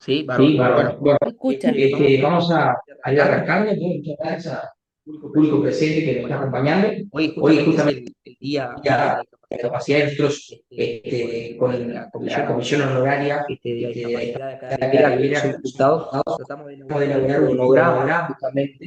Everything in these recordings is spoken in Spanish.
Sí, bárbaro. Sí, bárbaro. Bueno, Bueno, ¿me escuchan? Vamos vamos a ir a arrancar. arrancando. Muchas gracias al público presente que nos está acompañando. Hoy Hoy justamente es justamente el Día Mundial ya de la la Discapacidad. capacidad de nosotros Con con la la Comisión Comisión Honoraria de la de la Discapacidad de acá de Discapacidad de Rivera, que Rivera, soy que somos diputado, diputados, tratamos de vamos a elaborar elaborar un un cronograma cronograma justamente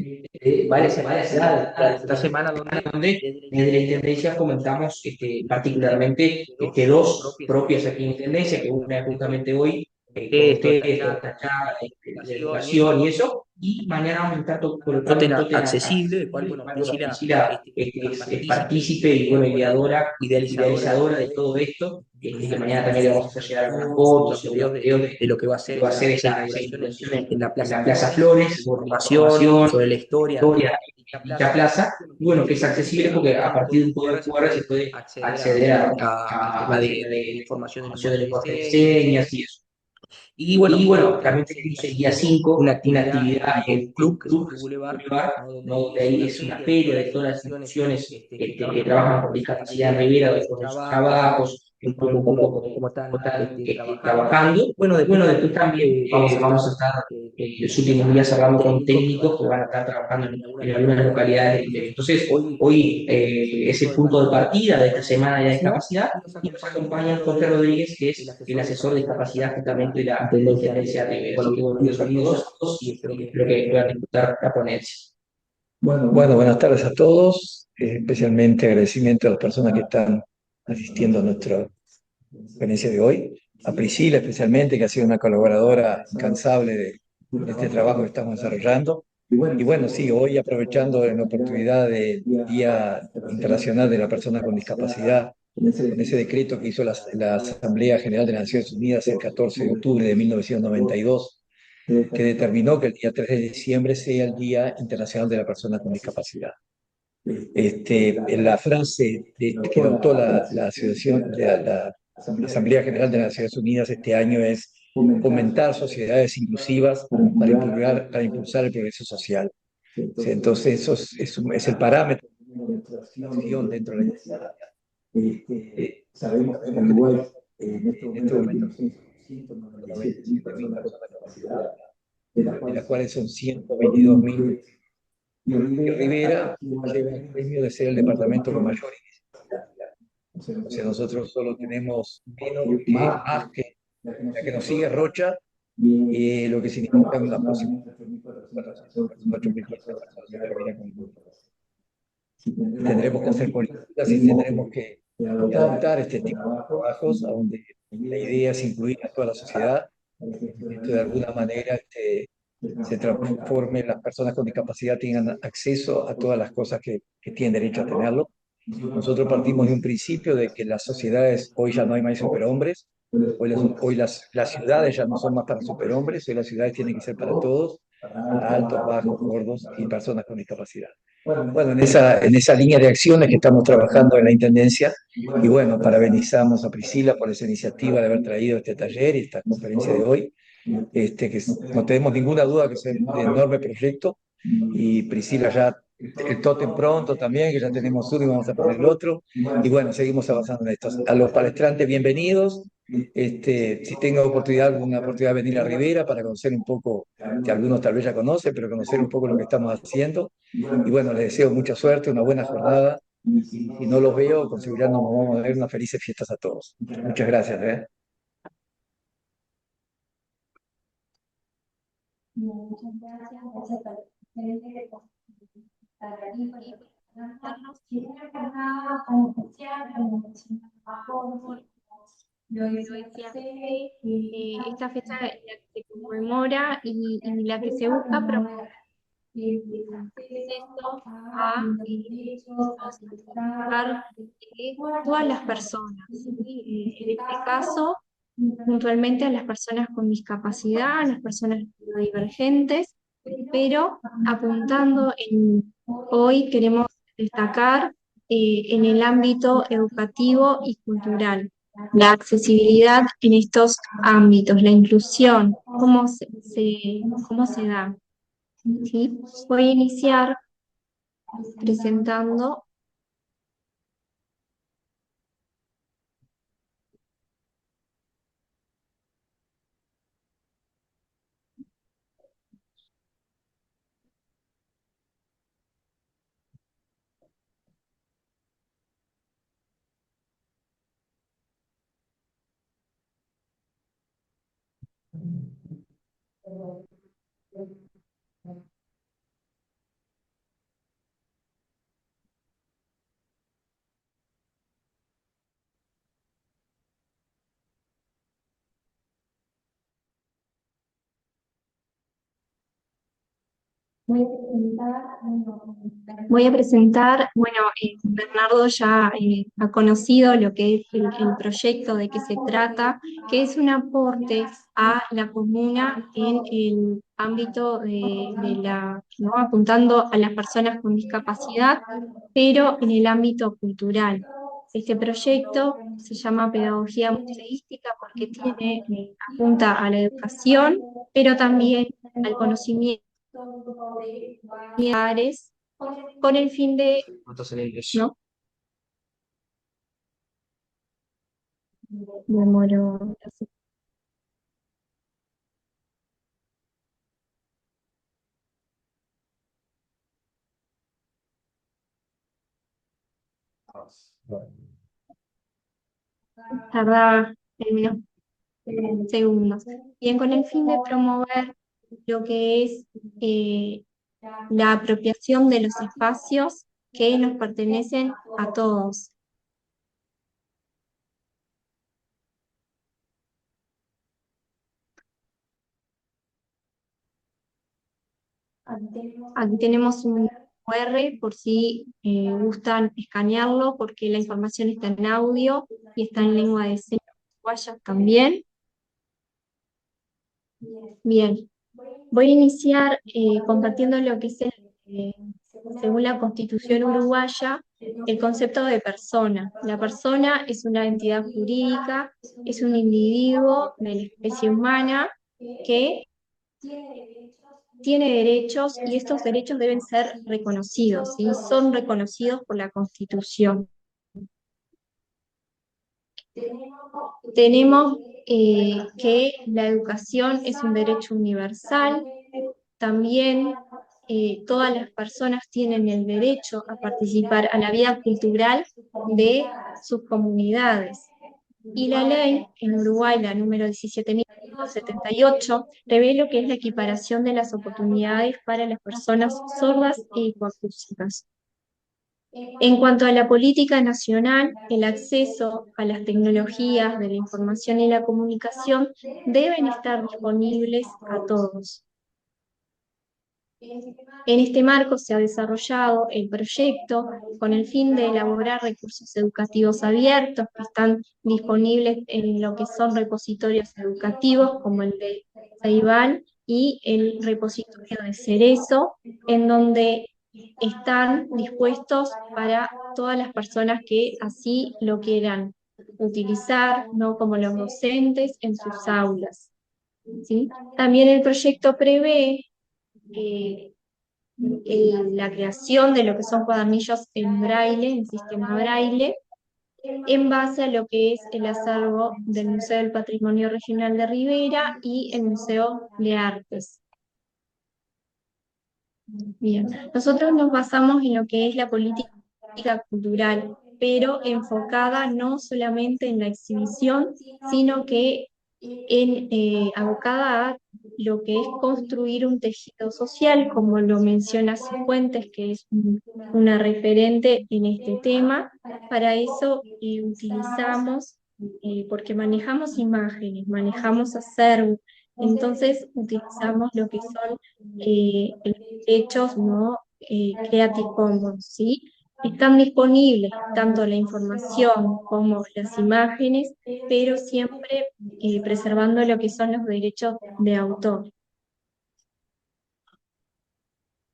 de varias varias semanas edades durante esta durante semana esta semana donde donde desde la desde la Intendencia Intendencia comentamos comentamos particularmente particularmente dos dos propias aquí propias en aquí en Intendencia, Intendencia, que que una es justamente hoy justamente hoy con ustedes, toda esta ustedes, toda charla esta charla de educación y educación y eso, eso, y mañana vamos a estar colocando Totem un tótem accesible, del cual, accesible, bueno, bueno, Priscila Priscila es es partícipe partícipe y y bueno, ideadora, idealizadora idealizadora de de todo todo esto, esto, que que mañana mañana también también le le vamos vamos a a hacer hacer unas algunas unos fotos y videos algunos videos de lo que va a de ser lo que va a ser esa esa inauguración inauguración en la en Plaza la Plaza Flores, Flores, con información información, sobre la historia historia de dicha de dicha plaza, plaza, bueno, y que bueno, es que es accesible accesible porque a porque a partir de un partir código de un QR código se QR se puede puede acceder acceder al tema al tema de de información del información del lenguaje de lenguaje de señas. señas y eso. Y bueno, Y también bueno, tenemos también el tenemos día el día 5 una 5 una actividad actividad en en un el club, que es Club Club Jesús Boulevard, Bolívar, ¿no? Donde ¿no? ahí Donde es ahí una es una feria de todas feria las de todas las instituciones instituciones que que trabajan con trabajan con discapacidad en discapacidad en Rivera, Rivera, de sus con sus trabajos, trabajos, un un poco cómo están están trabajando. trabajando. Bueno, Y después bueno, después también también vamos a vamos estar a estar los los últimos últimos días días hablando hablando con con técnicos técnicos que van a estar trabajando en algunas en algunas localidades. localidades de Rivera. Entonces, Entonces, hoy hoy es es el el punto punto de de partida partida de de esta esta semana de semana de discapacidad discapacidad y nos y nos acompaña acompaña Jorge Jorge Rodríguez, que Rodríguez, es que el es el asesor de asesor de discapacidad discapacidad justamente de la justamente de la Intendencia Intendencia de de Rivera. Así Bueno, que bueno, bienvenidos a bienvenidos a todos y todos espero y que espero que puedan puedan disfrutar disfrutar la ponencia. Bueno, buenas tardes a todos, especialmente agradecimiento a las personas que están asistiendo a nuestra conferencia de hoy, a Priscila especialmente, que ha sido una colaboradora incansable de este trabajo que estamos desarrollando. Y bueno, sí, hoy aprovechando la oportunidad del Día Internacional de la Persona con Discapacidad, con ese decreto que hizo la Asamblea General de las Naciones Unidas el 14 de octubre de 1992, que determinó que el día 3 de diciembre sea el Día Internacional de la Persona con Discapacidad. En la frase que adoptó la Asociación, la Asamblea General de las Naciones Unidas este año es fomentar sociedades inclusivas para impulsar el progreso social. Sí, entonces, eso es el parámetro de nuestra acción dentro de la identidad. Sabemos que en Uruguay en este momento tenemos 197.000 personas con discapacidad, de las cuales son 122.000. Y Rivera lleva el premio de ser el departamento con mayor índice. O sea, nosotros solo tenemos más que la que nos sigue Rocha, lo que significa una aproximadamente 8.500 personas en Rivera con discapacidad. Tendremos que hacer políticas y tendremos que adaptar este tipo de trabajos a donde la idea es incluir a toda la sociedad. Esto de alguna manera se transforme, las personas con discapacidad tengan acceso a todas las cosas que tienen derecho a tenerlo. Nosotros partimos de un principio de que las sociedades, hoy ya no hay más superhombres, hoy las ciudades ya no son más para superhombres, hoy las ciudades tienen que ser para todos, para altos, bajos, gordos y personas con discapacidad. Bueno, en esa línea de acciones que estamos trabajando en la Intendencia, y bueno, parabenizamos a Priscila por esa iniciativa de haber traído este taller y esta conferencia de hoy, que no tenemos ninguna duda que es un enorme proyecto, y Priscila ya el tótem pronto también, que ya tenemos uno y vamos a poner el otro, y bueno, seguimos avanzando en esto. A los palestrantes, bienvenidos. Si tengo alguna oportunidad de venir a Rivera para conocer un poco, que algunos tal vez ya conocen, pero conocer un poco lo que estamos haciendo. Y bueno, les deseo mucha suerte, una buena jornada. Y si no los veo, con seguridad nos vamos a ver unas felices fiestas a todos. Muchas gracias, ¿eh? Muchas gracias, gracias por estar aquí, por presentarnos. Y una jornada tan especial, como mencionaba Jorge, lo decía Fede, Esta fecha en la que se conmemora y la que se busca promover el acceso acceso a a los derechos, a derechos, a bienestar bienestar de de todas todas las las personas, personas. ¿sí? En En este este caso, caso, puntualmente a las personas con discapacidad, a las personas neurodivergentes, pero apuntando en hoy queremos destacar en el ámbito educativo y cultural, la accesibilidad en estos ámbitos, la inclusión, cómo se da. ¿Sí? Voy a iniciar presentando Voy a presentar, bueno, Bernardo ya ha conocido lo que es el proyecto, de qué se trata, que es un aporte a la comuna en el ámbito ¿no? Apuntando a las personas con discapacidad, pero en el ámbito cultural. Este proyecto se llama Pedagogía Museística porque apunta a la educación, pero también al conocimiento Ares, con el fin de, Entonces, en inglés. ¿no? Demoro. Tarda unos segundos. Bien, con el fin de promover lo que es la apropiación de los espacios que nos pertenecen a todos. Aquí tenemos un QR por si gustan escanearlo, porque la información está en audio y está en lengua de señas uruguaya también. Bien, voy a iniciar compartiendo lo que es según la Constitución uruguaya, el concepto de persona. La persona es una entidad jurídica, es un individuo de la especie humana que tiene derechos y estos derechos deben ser reconocidos, ¿sí? Son reconocidos por la Constitución. Tenemos que la educación es un derecho universal, también todas las personas tienen el derecho a participar a la vida cultural de sus comunidades. Y la ley en Uruguay, la número 17.178, prevé lo que es la equiparación de las oportunidades para las personas sordas e hipoacúsicas. En cuanto a la política nacional, el acceso a las tecnologías de la información y la comunicación deben estar disponibles a todos. En este marco se ha desarrollado el proyecto con el fin de elaborar recursos educativos abiertos que están disponibles en lo que son repositorios educativos como el de Ceibal y el repositorio de Cerezo, en donde están dispuestos para todas las personas que así lo quieran utilizar, ¿no? Como los docentes en sus aulas, ¿sí? También el proyecto prevé la creación de lo que son cuadernillos en braille, en sistema braille, en base a lo que es el acervo del Museo del Patrimonio Regional de Rivera y el Museo de Artes. Bien, nosotros nos basamos en lo que es la política cultural, pero enfocada no solamente en la exhibición, sino que abocada a lo que es construir un tejido social, como lo menciona Cifuentes, que es una referente en este tema. Para eso utilizamos, porque manejamos imágenes, manejamos acervo, entonces utilizamos lo que son los derechos, ¿no? Creative Commons, ¿sí? Están disponibles tanto la información como las imágenes, pero siempre preservando lo que son los derechos de autor.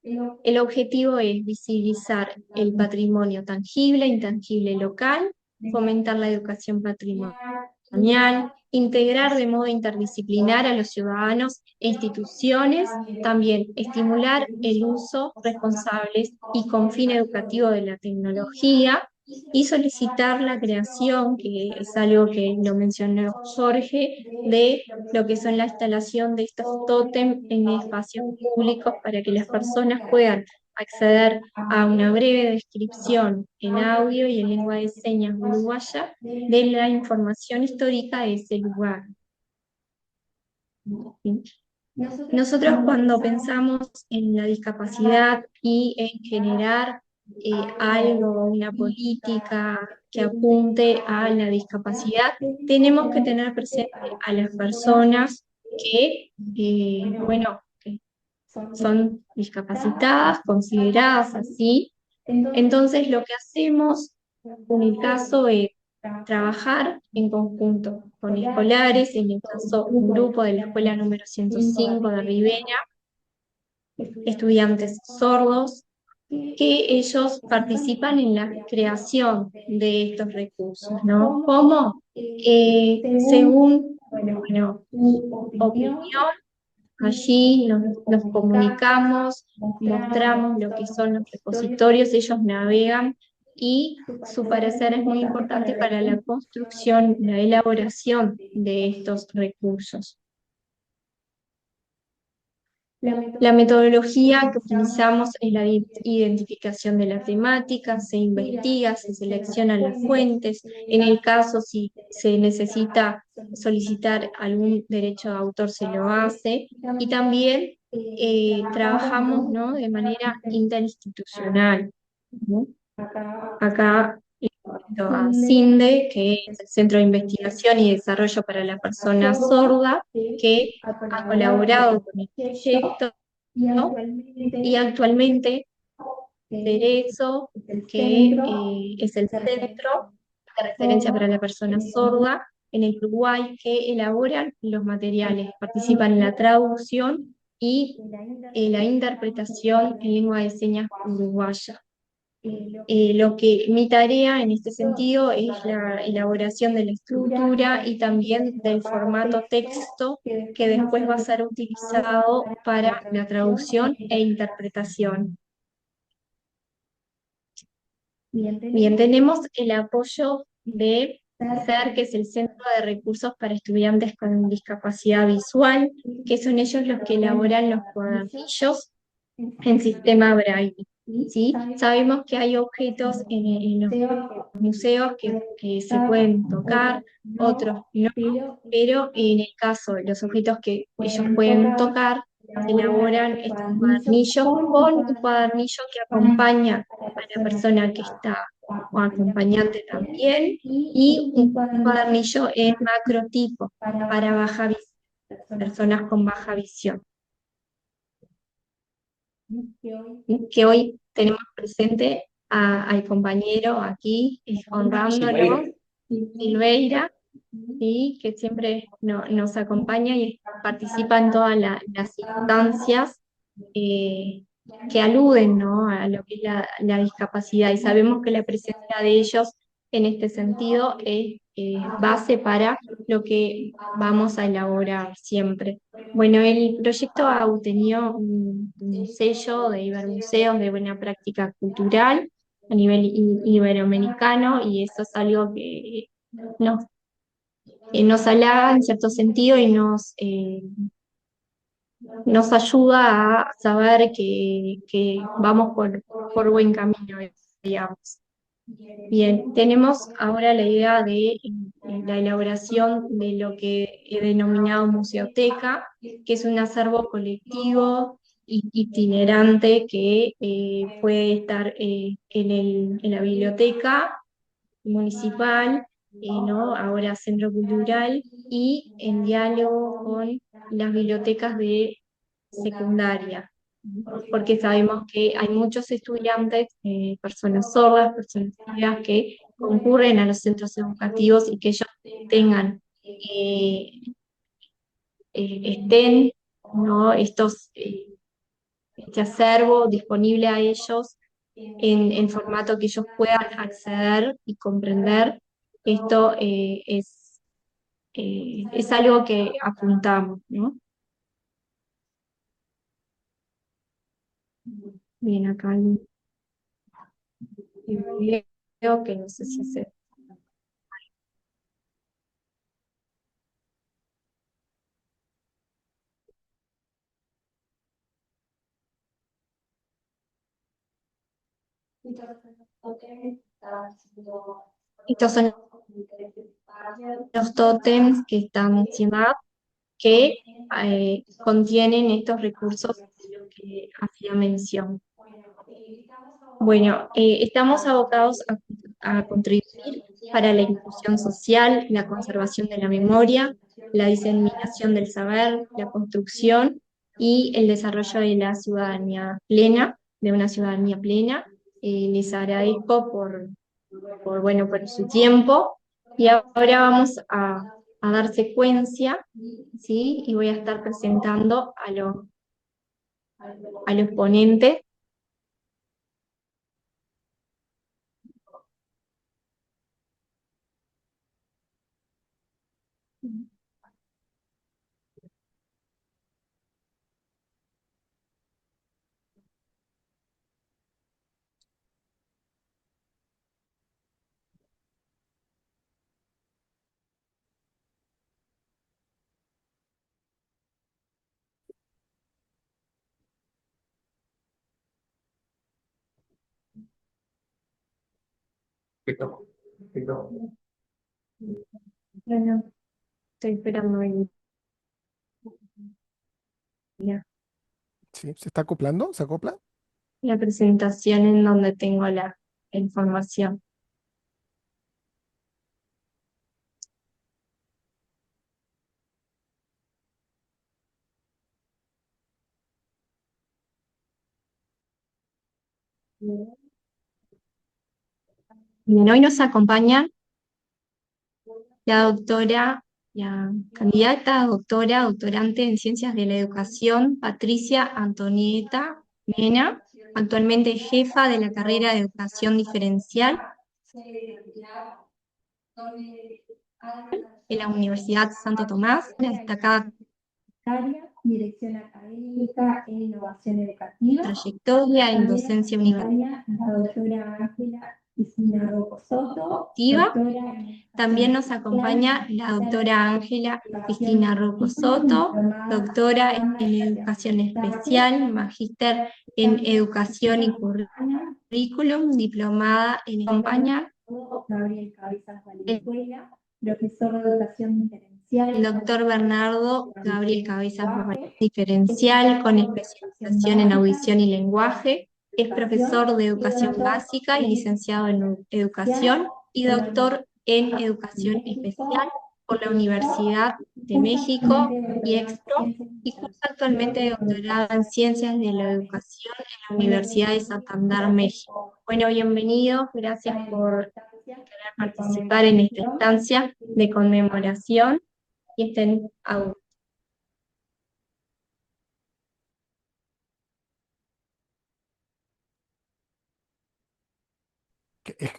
El objetivo es visibilizar el patrimonio tangible e intangible local, fomentar la educación patrimonial, integrar de modo interdisciplinar a los ciudadanos e instituciones, también estimular el uso responsable y con fin educativo de la tecnología, y solicitar la creación, que es algo que lo mencionó Jorge, de lo que son la instalación de estos tótem en espacios públicos para que las personas puedan acceder a una breve descripción en audio y en lengua de señas uruguaya de la información histórica de ese lugar. ¿sí? Nosotros cuando pensamos en la discapacidad y en generar algo, una política que apunte a la discapacidad, tenemos que tener presente a las personas que, bueno, que son discapacitadas, consideradas así. Entonces, lo que hacemos en el caso es trabajar en conjunto con escolares, en el caso un grupo de la escuela número 105 de Rivera, estudiantes sordos, que ellos participan en la creación de estos recursos, ¿no? ¿Cómo? Según, bueno, su opinión, allí nos comunicamos, mostramos lo que son los repositorios, ellos navegan y su parecer es muy importante para la construcción, la elaboración de estos recursos. La metodología que utilizamos es la identificación de la temática, se investiga, se seleccionan las fuentes, en el caso si se necesita solicitar algún derecho de autor se lo hace, y también trabajamos, ¿no?, de manera interinstitucional, ¿no? Acá a CINDE, que es el Centro de Investigación y Desarrollo para la Persona Sorda, que ha colaborado con el proyecto, ¿no? Y actualmente Derecho, que es el centro de referencia para la persona sorda en el Uruguay, que elaboran los materiales, participan en la traducción y la interpretación en lengua de señas uruguaya. Lo que mi tarea en este sentido es la elaboración de la estructura y también del formato texto que después va a ser utilizado para la traducción e interpretación. Bien, tenemos el apoyo de CER, que es el Centro de Recursos para Estudiantes con Discapacidad Visual, que son ellos los que elaboran los cuadernillos en sistema Braille. ¿Sí? Sabemos que hay objetos en los museos que se pueden tocar, otros no, pero en el caso de los objetos que ellos pueden tocar, se elaboran estos cuadernillos con un cuadernillo que acompaña a la persona que está o acompañante también, y un cuadernillo en macrotipo para personas con baja visión, que hoy tenemos presente al compañero aquí, honrándolo, Silveira, ¿sí?, que siempre nos acompaña y participa en todas las instancias que aluden, ¿no?, a lo que es la discapacidad, y sabemos que la presencia de ellos en este sentido es base para lo que vamos a elaborar siempre. Bueno, el proyecto ha obtenido un sello de Ibermuseos de buena práctica cultural a nivel iberoamericano, y eso es algo que nos halaga en cierto sentido y nos ayuda a saber que vamos por buen camino, digamos. Bien, tenemos ahora la idea de la elaboración de lo que he denominado museoteca, que es un acervo colectivo itinerante que puede estar en la biblioteca municipal, ¿no?, ahora Centro Cultural, y en diálogo con las bibliotecas de secundaria, porque sabemos que hay muchos estudiantes, personas sordas, personas ciegas, que concurren a los centros educativos, y que ellos tengan, estén, ¿no?, este acervo disponible a ellos en formato que ellos puedan acceder y comprender. Esto es algo que apuntamos, ¿no? Bien, acá hay un video que no sé si se... Estos son los tótems que están mencionados. que contienen estos recursos de los que hacía mención. Bueno, estamos abocados a contribuir para la inclusión social, la conservación de la memoria, la diseminación del saber, la construcción y el desarrollo de la ciudadanía plena, de una ciudadanía plena. Les agradezco bueno, por su tiempo y ahora vamos a dar secuencia, ¿sí? Y voy a estar presentando a los ponentes. Perfecto. Perfecto. Bueno, estoy esperando Sí, ¿se está acoplando? ¿Se acopla? la presentación en donde tengo la información. Bien, hoy nos acompaña la doctora, la candidata, doctorante en Ciencias de la Educación, Patricia Antonieta Mena, actualmente jefa de la carrera de Educación Diferencial en la Universidad Santo Tomás, una destacada Dirección académica e innovación educativa. trayectoria en docencia universitaria. La doctora Ángela Cristina Rocco Soto. También nos acompaña la doctora Ángela Cristina Rocco Soto, doctora en Educación Especial, magíster en Educación y Currículum, diplomada en España. Gabriel Cabezas Valenzuela, profesor de Educación Diferencial. El doctor Bernardo Gabriel Cabezas Diferencial, con especialización en audición y lenguaje. Es profesor de Educación Básica y licenciado en Educación y doctor en Educación Especial por la Universidad de México y Expo, y cursa actualmente doctorado en Ciencias de la Educación en la Universidad de Santander, México. Bueno, bienvenidos, gracias por querer participar en esta instancia de conmemoración y estén a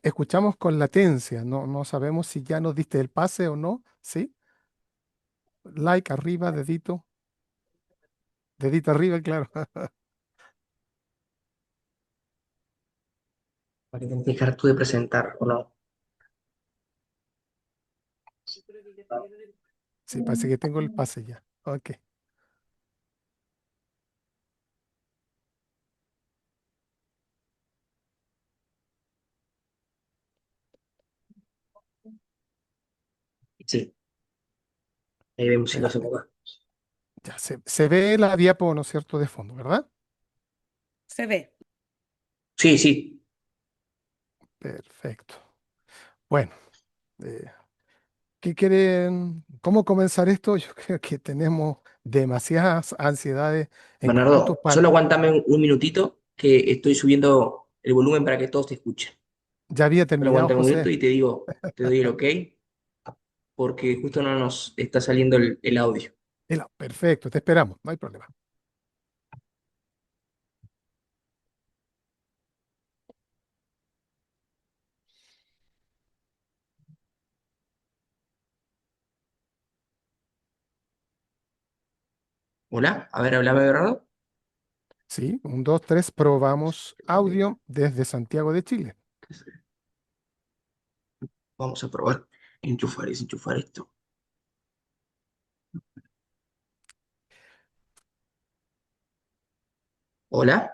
Escuchamos con latencia, no sabemos si ya nos diste el pase o no, ¿sí? Like arriba, dedito arriba, claro. Para que dejar tú de presentar, ¿o no? Sí, parece que tengo el pase ya. Ok. Sí, ahí vemos si lo Ya, hacemos acá. ya se ve la diapo, ¿no es cierto?, de fondo, ¿verdad? Se ve. Sí, sí. Perfecto. Bueno, eh, ¿qué quieren? ¿Cómo comenzar esto? Yo creo que tenemos demasiadas ansiedades en conjunto Bernardo, para... solo aguántame un minutito que estoy subiendo el volumen para que todos te escuchen. Ya había Solo terminado, aguántame un minuto José. y te digo, te doy el ok, porque justo no nos está saliendo el audio. Perfecto, te esperamos, no hay problema. Hola, a ver, háblame, Bernardo. Sí, 1, 2, 3, probamos audio desde Santiago de Chile. Vamos a probar enchufar y desenchufar esto. Hola,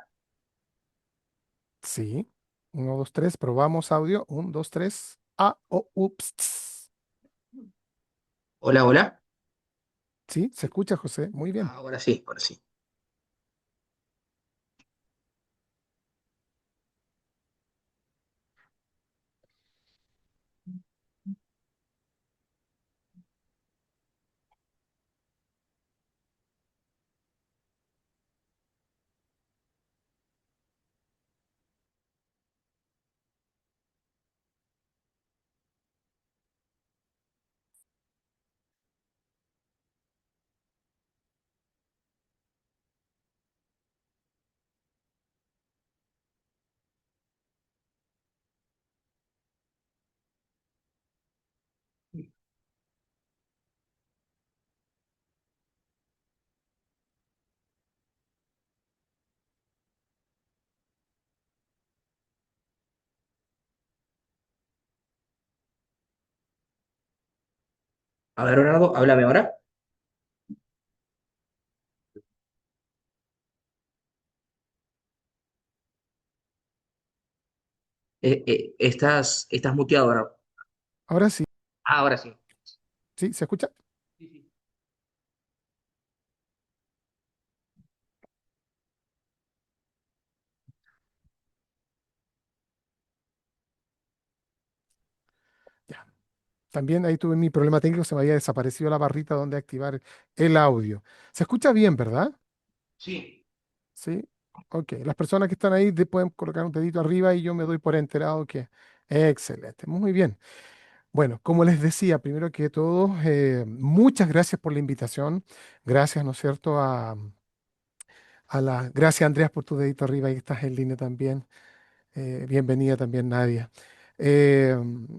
Sí, 1, 2, 3, probamos audio. 1, 2, 3. Ah, oh, ups. hola, hola. Sí, se escucha, José. Muy bien. Ahora sí, ahora sí. A ver, Leonardo, háblame ahora. Estás muteado ahora. Ahora sí, Ah, ahora sí. sí, se escucha. Sí, sí. Ya. También ahí tuve mi problema técnico, se me había desaparecido la barrita donde activar el audio. Se escucha bien, ¿verdad? Sí. Sí. Ok. Las personas que están ahí pueden colocar un dedito arriba y yo me doy por enterado que excelente. Muy bien. Bueno, como les decía, primero que todo, muchas gracias por la invitación. Gracias, ¿no es cierto? Gracias, Andreas, por tu dedito arriba y que estás en línea también. Bienvenida también, Nadia. Eh,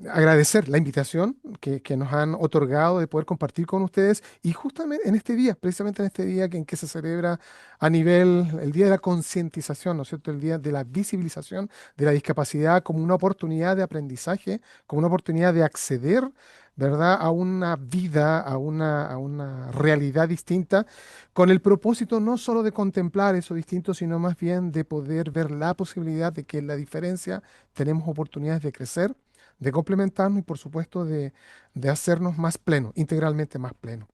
Agradecer la invitación que nos han otorgado de poder compartir con ustedes y justamente en este día, precisamente en este día en que se celebra a nivel, el Día de la Concientización, ¿no es cierto? El Día de la Visibilización de la Discapacidad como una oportunidad de aprendizaje, como una oportunidad de acceder, ¿verdad? A una vida, a una realidad distinta con el propósito no solo de contemplar eso distinto, sino más bien de poder ver la posibilidad de que en la diferencia tenemos oportunidades de crecer, de complementarnos y por supuesto de hacernos más plenos, integralmente más plenos.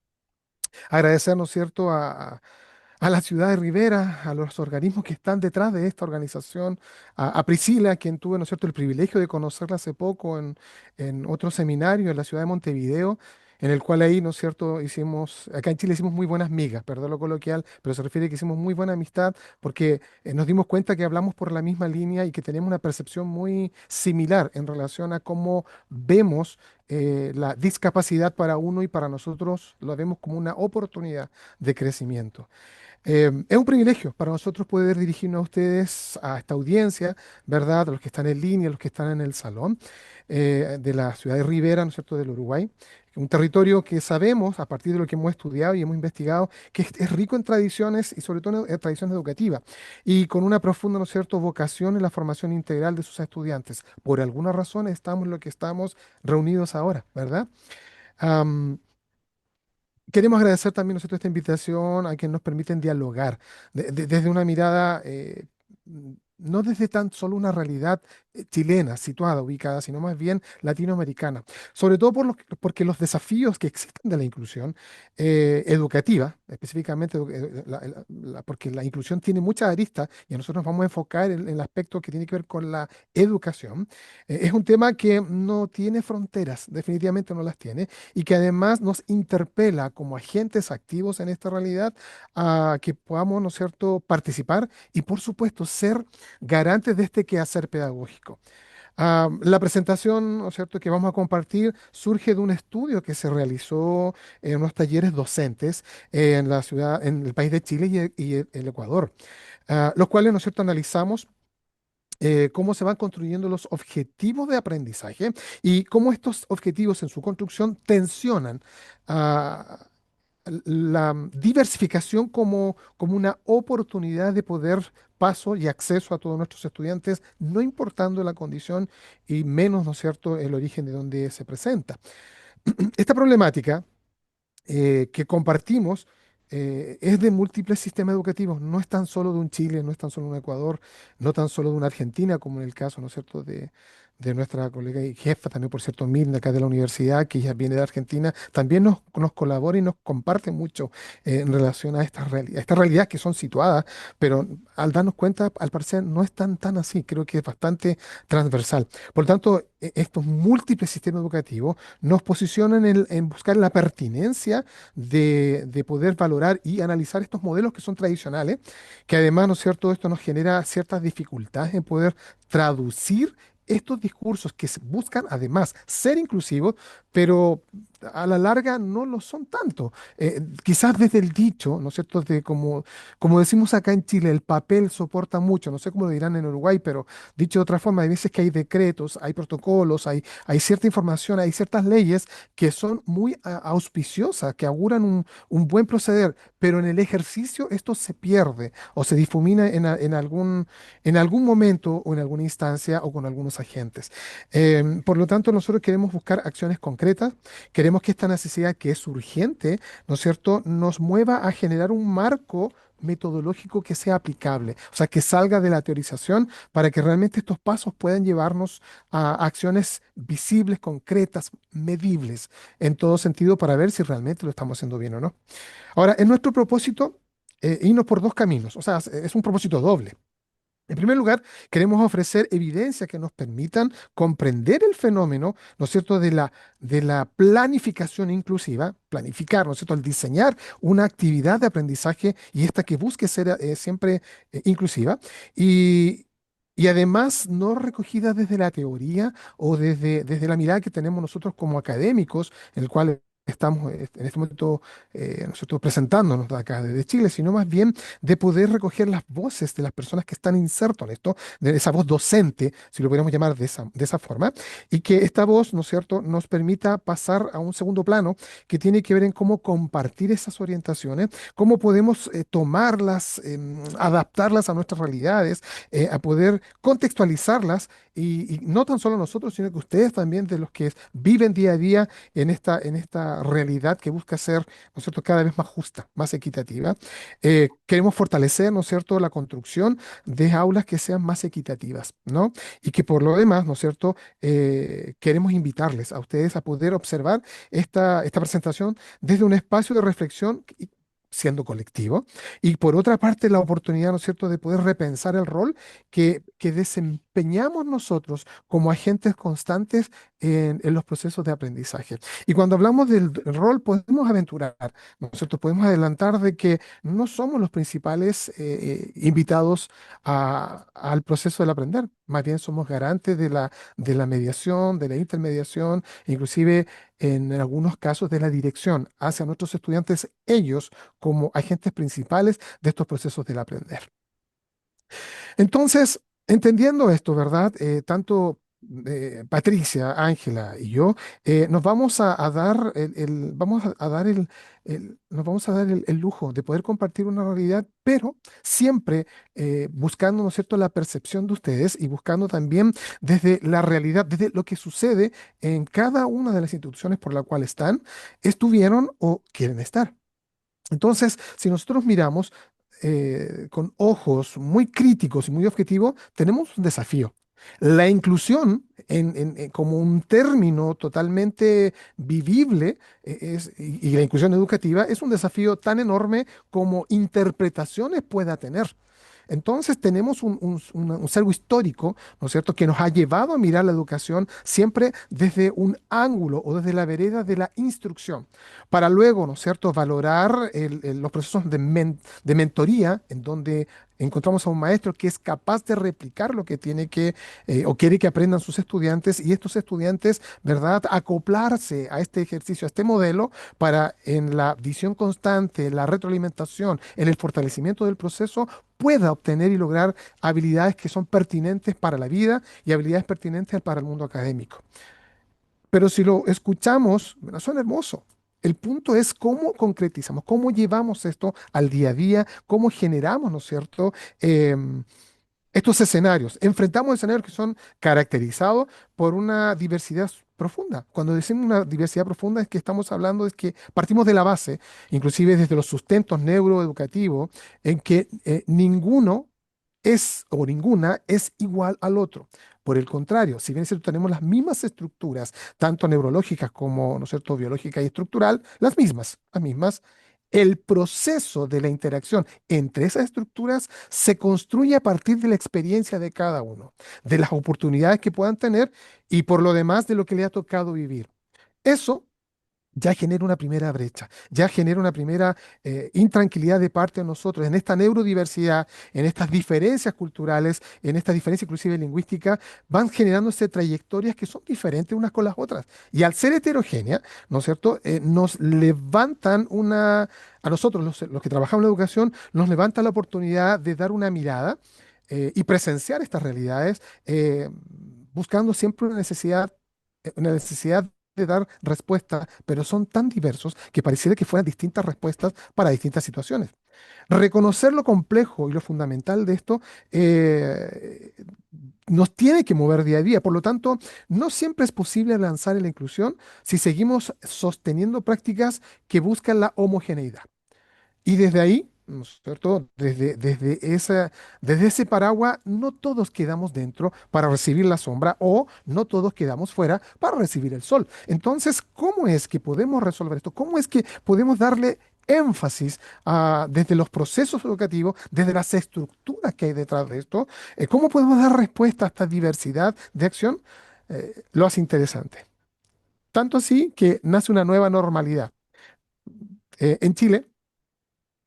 Agradecer, ¿no es cierto?, a la ciudad de Rivera, a los organismos que están detrás de esta organización, a Priscila, quien tuve, ¿no es cierto?, el privilegio de conocerla hace poco en otro seminario en la ciudad de Montevideo, en el cual ahí, ¿no es cierto?, acá en Chile hicimos muy buenas migas, perdón lo coloquial, pero se refiere a que hicimos muy buena amistad porque nos dimos cuenta que hablamos por la misma línea y que tenemos una percepción muy similar en relación a cómo vemos la discapacidad para uno y para nosotros lo vemos como una oportunidad de crecimiento. Es un privilegio para nosotros poder dirigirnos a ustedes, a esta audiencia, ¿verdad? A los que están en línea, a los que están en el salón de la ciudad de Rivera, ¿no es cierto?, del Uruguay. Un territorio que sabemos, a partir de lo que hemos estudiado y hemos investigado, que es rico en tradiciones y sobre todo en tradiciones educativas y con una profunda, ¿no es cierto?, vocación en la formación integral de sus estudiantes. Por alguna razón estamos lo que estamos reunidos ahora, ¿verdad? Queremos agradecer también nosotros esta invitación a quienes nos permiten dialogar desde una mirada, no desde tan solo una realidad chilena, situada, ubicada, sino más bien latinoamericana. Sobre todo porque los desafíos que existen de la inclusión educativa, específicamente porque la inclusión tiene muchas aristas y nosotros nos vamos a enfocar en el aspecto que tiene que ver con la educación, es un tema que no tiene fronteras, definitivamente no las tiene y que además nos interpela como agentes activos en esta realidad a que podamos, ¿no es cierto?, participar y, por supuesto, ser garantes de este quehacer pedagógico. La presentación, ¿no es cierto?, que vamos a compartir surge de un estudio que se realizó en unos talleres docentes en la ciudad, en el país de Chile y el Ecuador, los cuales, ¿no es cierto?, analizamos cómo se van construyendo los objetivos de aprendizaje y cómo estos objetivos en su construcción tensionan ah, la diversificación como una oportunidad de poder paso y acceso a todos nuestros estudiantes, no importando la condición y menos, ¿no es cierto?, el origen de donde se presenta. Esta problemática que compartimos es de múltiples sistemas educativos, no es tan solo de un Chile, no es tan solo de un Ecuador, no tan solo de una Argentina, como en el caso, ¿no es cierto?, de nuestra colega y jefa también, por cierto, Mirna, acá de la universidad, que ella viene de Argentina, también nos colabora y nos comparte mucho en relación a estas realidades que son situadas, pero al darnos cuenta, al parecer, no es tan así, creo que es bastante transversal. Por lo tanto, estos múltiples sistemas educativos nos posicionan en buscar la pertinencia de poder valorar y analizar estos modelos que son tradicionales, que además, ¿no es cierto?, esto nos genera ciertas dificultades en poder traducir estos discursos que buscan además ser inclusivos, pero a la larga no lo son tanto. Quizás desde el dicho, ¿no es cierto?, como decimos acá en Chile, el papel soporta mucho, no sé cómo lo dirán en Uruguay, pero dicho de otra forma, hay veces que hay decretos, hay protocolos, hay cierta información, hay ciertas leyes que son muy auspiciosas, que auguran un buen proceder, pero en el ejercicio esto se pierde o se difumina en algún momento o en alguna instancia o con algunos agentes. Por lo tanto, nosotros queremos buscar acciones concretas, queremos que esta necesidad que es urgente, ¿no es cierto?, nos mueva a generar un marco metodológico que sea aplicable, o sea, que salga de la teorización para que realmente estos pasos puedan llevarnos a acciones visibles, concretas, medibles, en todo sentido, para ver si realmente lo estamos haciendo bien o no. Ahora, en nuestro propósito, irnos por dos caminos, o sea, es un propósito doble. En primer lugar, queremos ofrecer evidencias que nos permitan comprender el fenómeno, ¿no es cierto?, de la planificación inclusiva, planificar, ¿no es cierto?, el diseñar una actividad de aprendizaje y esta que busque ser siempre inclusiva y, y además no recogida desde la teoría o desde la mirada que tenemos nosotros como académicos, en el cual estamos en este momento nosotros presentándonos de acá desde Chile, sino más bien de poder recoger las voces de las personas que están insertos en esto, de esa voz docente, si lo pudiéramos llamar de esa forma, y que esta voz, ¿no es cierto?, nos permita pasar a un segundo plano que tiene que ver en cómo compartir esas orientaciones, cómo podemos tomarlas, adaptarlas a nuestras realidades, a poder contextualizarlas y no tan solo nosotros, sino que ustedes también, de los que viven día a día en esta realidad que busca ser, ¿no es cierto?, cada vez más justa, más equitativa. Queremos fortalecer, ¿no es cierto?, la construcción de aulas que sean más equitativas, ¿no? Y que por lo demás, ¿no es cierto?, queremos invitarles a ustedes a poder observar esta presentación desde un espacio de reflexión siendo colectivo, y por otra parte la oportunidad, ¿no es cierto?, de poder repensar el rol que desempeñamos nosotros como agentes constantes en los procesos de aprendizaje. Y cuando hablamos del rol, podemos aventurar, ¿no es cierto?, podemos adelantar de que no somos los principales invitados al proceso del aprender, más bien somos garantes de la mediación, de la intermediación, inclusive en algunos casos de la dirección hacia nuestros estudiantes, ellos como agentes principales de estos procesos del aprender. Entonces, entendiendo esto, ¿verdad? Tanto Patricia, Ángela y yo nos vamos a dar vamos a dar nos vamos a dar el lujo de poder compartir una realidad, pero siempre buscando, ¿no es cierto?, la percepción de ustedes y buscando también desde la realidad, desde lo que sucede en cada una de las instituciones por la cual están, estuvieron o quieren estar. Entonces, si nosotros miramos con ojos muy críticos y muy objetivos, tenemos un desafío. La inclusión como un término totalmente vivible y la inclusión educativa es un desafío tan enorme como interpretaciones pueda tener. Entonces tenemos un sesgo histórico, ¿no es cierto?, que nos ha llevado a mirar la educación siempre desde un ángulo o desde la vereda de la instrucción, para luego, ¿no es cierto?, valorar los procesos de mentoría, en donde encontramos a un maestro que es capaz de replicar lo que tiene que o quiere que aprendan sus estudiantes, y estos estudiantes, ¿verdad?, acoplarse a este ejercicio, a este modelo, para en la visión constante, la retroalimentación, en el fortalecimiento del proceso, pueda obtener y lograr habilidades que son pertinentes para la vida y habilidades pertinentes para el mundo académico. Pero si lo escuchamos, bueno, suena hermoso. El punto es cómo concretizamos, cómo llevamos esto al día a día, cómo generamos, ¿no es cierto?, estos escenarios. Enfrentamos escenarios que son caracterizados por una diversidad profunda. Cuando decimos una diversidad profunda es que estamos hablando de que partimos de la base, inclusive desde los sustentos neuroeducativos, en que ninguno es, o ninguna, es igual al otro. Por el contrario, si bien es cierto, tenemos las mismas estructuras, tanto neurológicas como, ¿no es cierto?, biológica y estructural, las mismas, el proceso de la interacción entre esas estructuras se construye a partir de la experiencia de cada uno, de las oportunidades que puedan tener y por lo demás de lo que le ha tocado vivir. Eso ya genera una primera brecha, ya genera una primera intranquilidad de parte de nosotros en esta neurodiversidad, en estas diferencias culturales, en estas diferencias inclusive lingüísticas, van generándose trayectorias que son diferentes unas con las otras. Y al ser heterogénea, ¿no es cierto?, nos levantan a nosotros los que trabajamos en la educación, nos levanta la oportunidad de dar una mirada y presenciar estas realidades, buscando siempre una necesidad de dar respuesta, pero son tan diversos que pareciera que fueran distintas respuestas para distintas situaciones. Reconocer lo complejo y lo fundamental de esto eh, nos tiene que mover día a día. Por lo tanto, no siempre es posible avanzar en la inclusión si seguimos sosteniendo prácticas que buscan la homogeneidad. Y desde ahí, ¿no es cierto? Desde ese paraguas, no todos quedamos dentro para recibir la sombra o no todos quedamos fuera para recibir el sol. Entonces, ¿cómo es que podemos resolver esto? ¿Cómo es que podemos darle énfasis desde los procesos educativos, desde las estructuras que hay detrás de esto? ¿Cómo podemos dar respuesta a esta diversidad de acción? Lo hace interesante. Tanto así que nace una nueva normalidad. En Chile,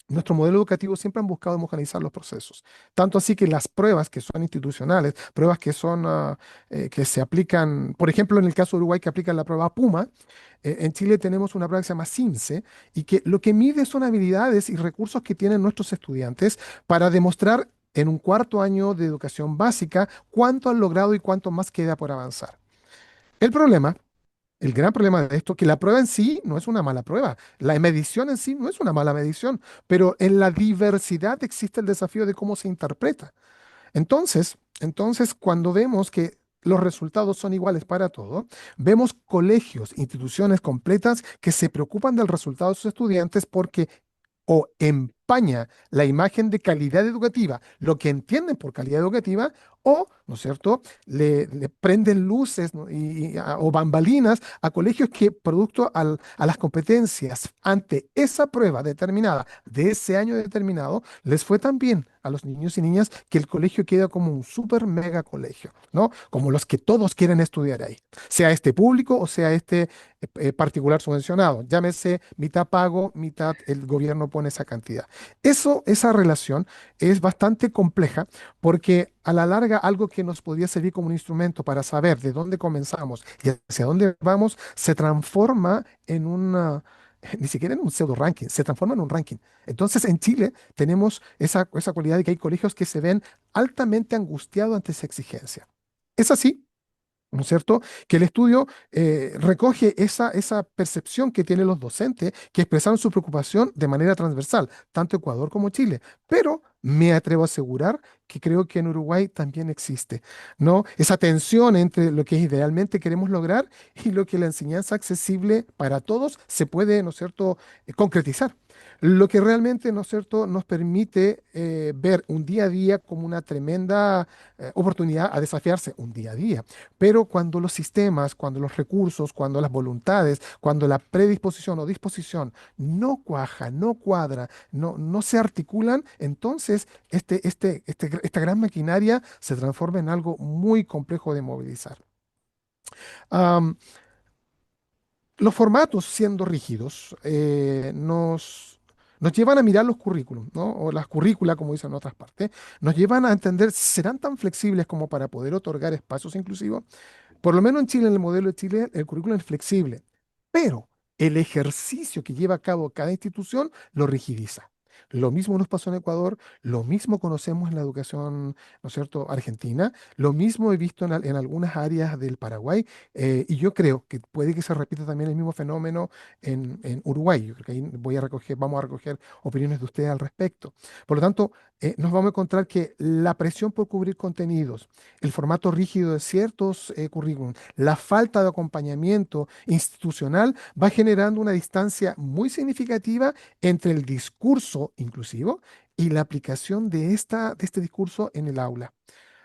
nuestro modelo educativo siempre han buscado homogeneizar los procesos. Tanto así que las pruebas que son institucionales, pruebas que son, que se aplican, por ejemplo, en el caso de Uruguay, que aplican la prueba PUMA, en Chile tenemos una prueba que se llama CIMSE y que lo que mide son habilidades y recursos que tienen nuestros estudiantes para demostrar en un cuarto año de educación básica cuánto han logrado y cuánto más queda por avanzar. El problema el gran problema de esto, que la prueba en sí no es una mala prueba, la medición en sí no es una mala medición, pero en la diversidad existe el desafío de cómo se interpreta. Entonces, cuando vemos que los resultados son iguales para todos, vemos colegios, instituciones completas que se preocupan del resultado de sus estudiantes porque o empaña la imagen de calidad educativa, lo que entienden por calidad educativa, o, ¿no es cierto?, le prenden luces, ¿no?, o bambalinas a colegios que, producto a las competencias ante esa prueba determinada, de ese año determinado, les fue tan bien a los niños y niñas que el colegio queda como un super mega colegio, ¿no? Como los que todos quieren estudiar ahí, sea este público o sea este particular subvencionado. Llámese mitad pago, mitad el gobierno pone esa cantidad. Esa relación es bastante compleja porque a la larga algo que nos podría servir como un instrumento para saber de dónde comenzamos y hacia dónde vamos se transforma en una... Ni siquiera en un pseudo ranking, se transforma en un ranking. Entonces, en Chile tenemos esa cualidad de que hay colegios que se ven altamente angustiados ante esa exigencia. Es así, ¿no es cierto? Que el estudio recoge esa percepción que tienen los docentes que expresaron su preocupación de manera transversal, tanto Ecuador como Chile. Pero me atrevo a asegurar que creo que en Uruguay también existe, ¿no? Esa tensión entre lo que idealmente queremos lograr y lo que la enseñanza accesible para todos se puede, ¿no es cierto?, concretizar. Lo que realmente, ¿no es cierto?, nos permite ver un día a día como una tremenda oportunidad a desafiarse un día a día. Pero cuando los sistemas, cuando los recursos, cuando las voluntades, cuando la predisposición o disposición no cuaja, no cuadra, no se articulan, entonces esta gran maquinaria se transforma en algo muy complejo de movilizar. Am, los formatos, siendo rígidos, nos llevan a mirar los currículums, ¿no? O las currículas, como dicen en otras partes, nos llevan a entender, ¿serán tan flexibles como para poder otorgar espacios inclusivos? Por lo menos en Chile, en el modelo de Chile, el currículum es flexible, pero el ejercicio que lleva a cabo cada institución lo rigidiza. Lo mismo nos pasó en Ecuador, lo mismo conocemos en la educación, ¿no es cierto?, argentina, lo mismo he visto en algunas áreas del Paraguay, y yo creo que puede que se repita también el mismo fenómeno en Uruguay. Yo creo que ahí vamos a recoger opiniones de ustedes al respecto. Por lo tanto, nos vamos a encontrar que la presión por cubrir contenidos, el formato rígido de ciertos currículum, la falta de acompañamiento institucional va generando una distancia muy significativa entre el discurso discurso inclusivo y la aplicación de este discurso en el aula.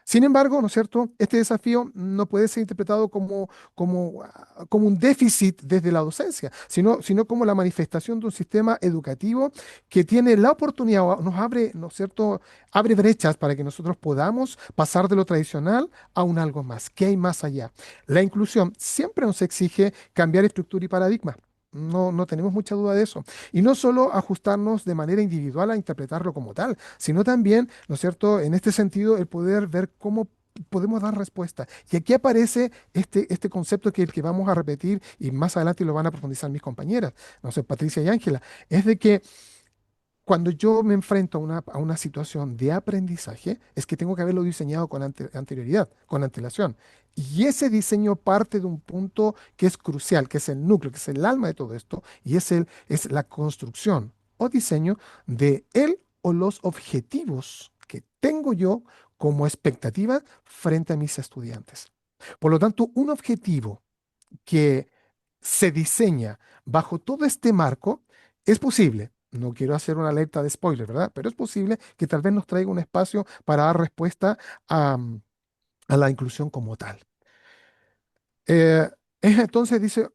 Sin embargo, ¿no es cierto? Este desafío no puede ser interpretado como un déficit desde la docencia, sino como la manifestación de un sistema educativo que tiene la oportunidad, o nos abre, ¿no es cierto? Abre brechas para que nosotros podamos pasar de lo tradicional a un algo más. ¿Qué hay más allá? La inclusión siempre nos exige cambiar estructura y paradigma. No tenemos mucha duda de eso. Y no solo ajustarnos de manera individual a interpretarlo como tal, sino también, ¿no es cierto?, en este sentido, el poder ver cómo podemos dar respuesta. Y aquí aparece este concepto que el que vamos a repetir y más adelante lo van a profundizar mis compañeras, no sé, Patricia y Ángela, es de que cuando yo me enfrento a una situación de aprendizaje, es que tengo que haberlo diseñado con anterioridad, con antelación. Y ese diseño parte de un punto que es crucial, que es el núcleo, que es el alma de todo esto, y es la construcción o diseño de él o los objetivos que tengo yo como expectativa frente a mis estudiantes. Por lo tanto, un objetivo que se diseña bajo todo este marco, es posible. No quiero hacer una alerta de spoiler, ¿verdad? Pero es posible que tal vez nos traiga un espacio para dar respuesta a la inclusión como tal. Eh, entonces dice,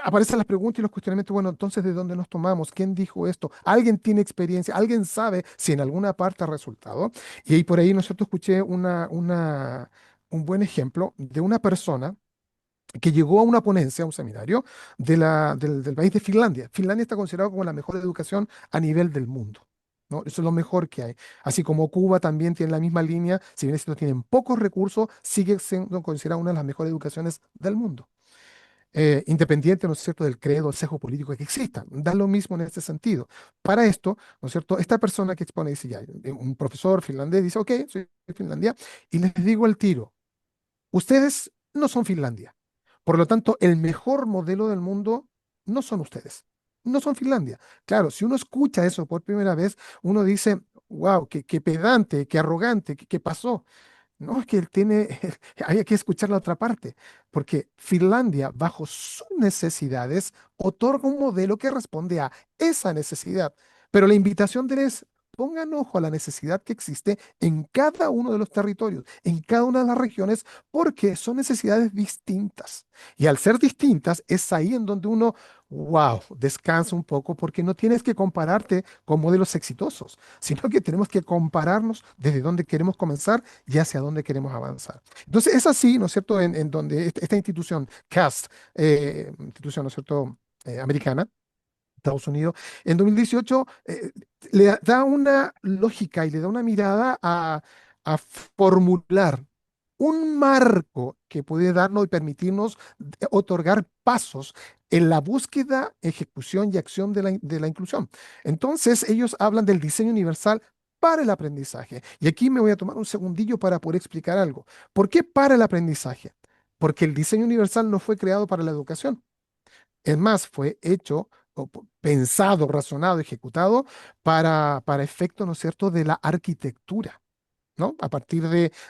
aparecen las preguntas y los cuestionamientos, bueno, entonces ¿de dónde nos tomamos? ¿Quién dijo esto? ¿Alguien tiene experiencia? ¿Alguien sabe si en alguna parte ha resultado? Y ahí por ahí nosotros escuché un buen ejemplo de una persona que llegó a una ponencia, a un seminario del país de Finlandia. Finlandia está considerado como la mejor educación a nivel del mundo. ¿No? Eso es lo mejor que hay. Así como Cuba también tiene la misma línea, si bien es cierto, tienen pocos recursos, sigue siendo considerada una de las mejores educaciones del mundo. Independiente, ¿no es cierto?, del credo, el sesgo político que exista. Da lo mismo en este sentido. Para esto, ¿no es cierto?, esta persona que expone dice ya, un profesor finlandés dice, ok, soy de Finlandia, y les digo al tiro, ustedes no son Finlandia. Por lo tanto, el mejor modelo del mundo no son ustedes, no son Finlandia. Claro, si uno escucha eso por primera vez, uno dice, wow, qué pedante, qué arrogante, qué pasó. No, es que él tiene, hay que escuchar la otra parte, porque Finlandia, bajo sus necesidades, otorga un modelo que responde a esa necesidad. Pero la invitación de él es, pongan ojo a la necesidad que existe en cada uno de los territorios, en cada una de las regiones, porque son necesidades distintas. Y al ser distintas, es ahí en donde uno, wow, descansa un poco, porque no tienes que compararte con modelos exitosos, sino que tenemos que compararnos desde dónde queremos comenzar y hacia dónde queremos avanzar. Entonces, es así, ¿no es cierto?, en donde esta institución, CAST, institución, ¿no es cierto?, americana, Estados Unidos, en 2018 le da una lógica y le da una mirada a formular un marco que puede darnos y permitirnos otorgar pasos en la búsqueda, ejecución y acción de la inclusión. Entonces, ellos hablan del diseño universal para el aprendizaje. Y aquí me voy a tomar un segundillo para poder explicar algo. ¿Por qué para el aprendizaje? Porque el diseño universal no fue creado para la educación. Es más, fue hecho, pensado, razonado, ejecutado para efecto, ¿no es cierto?, de la arquitectura. ¿No? A partir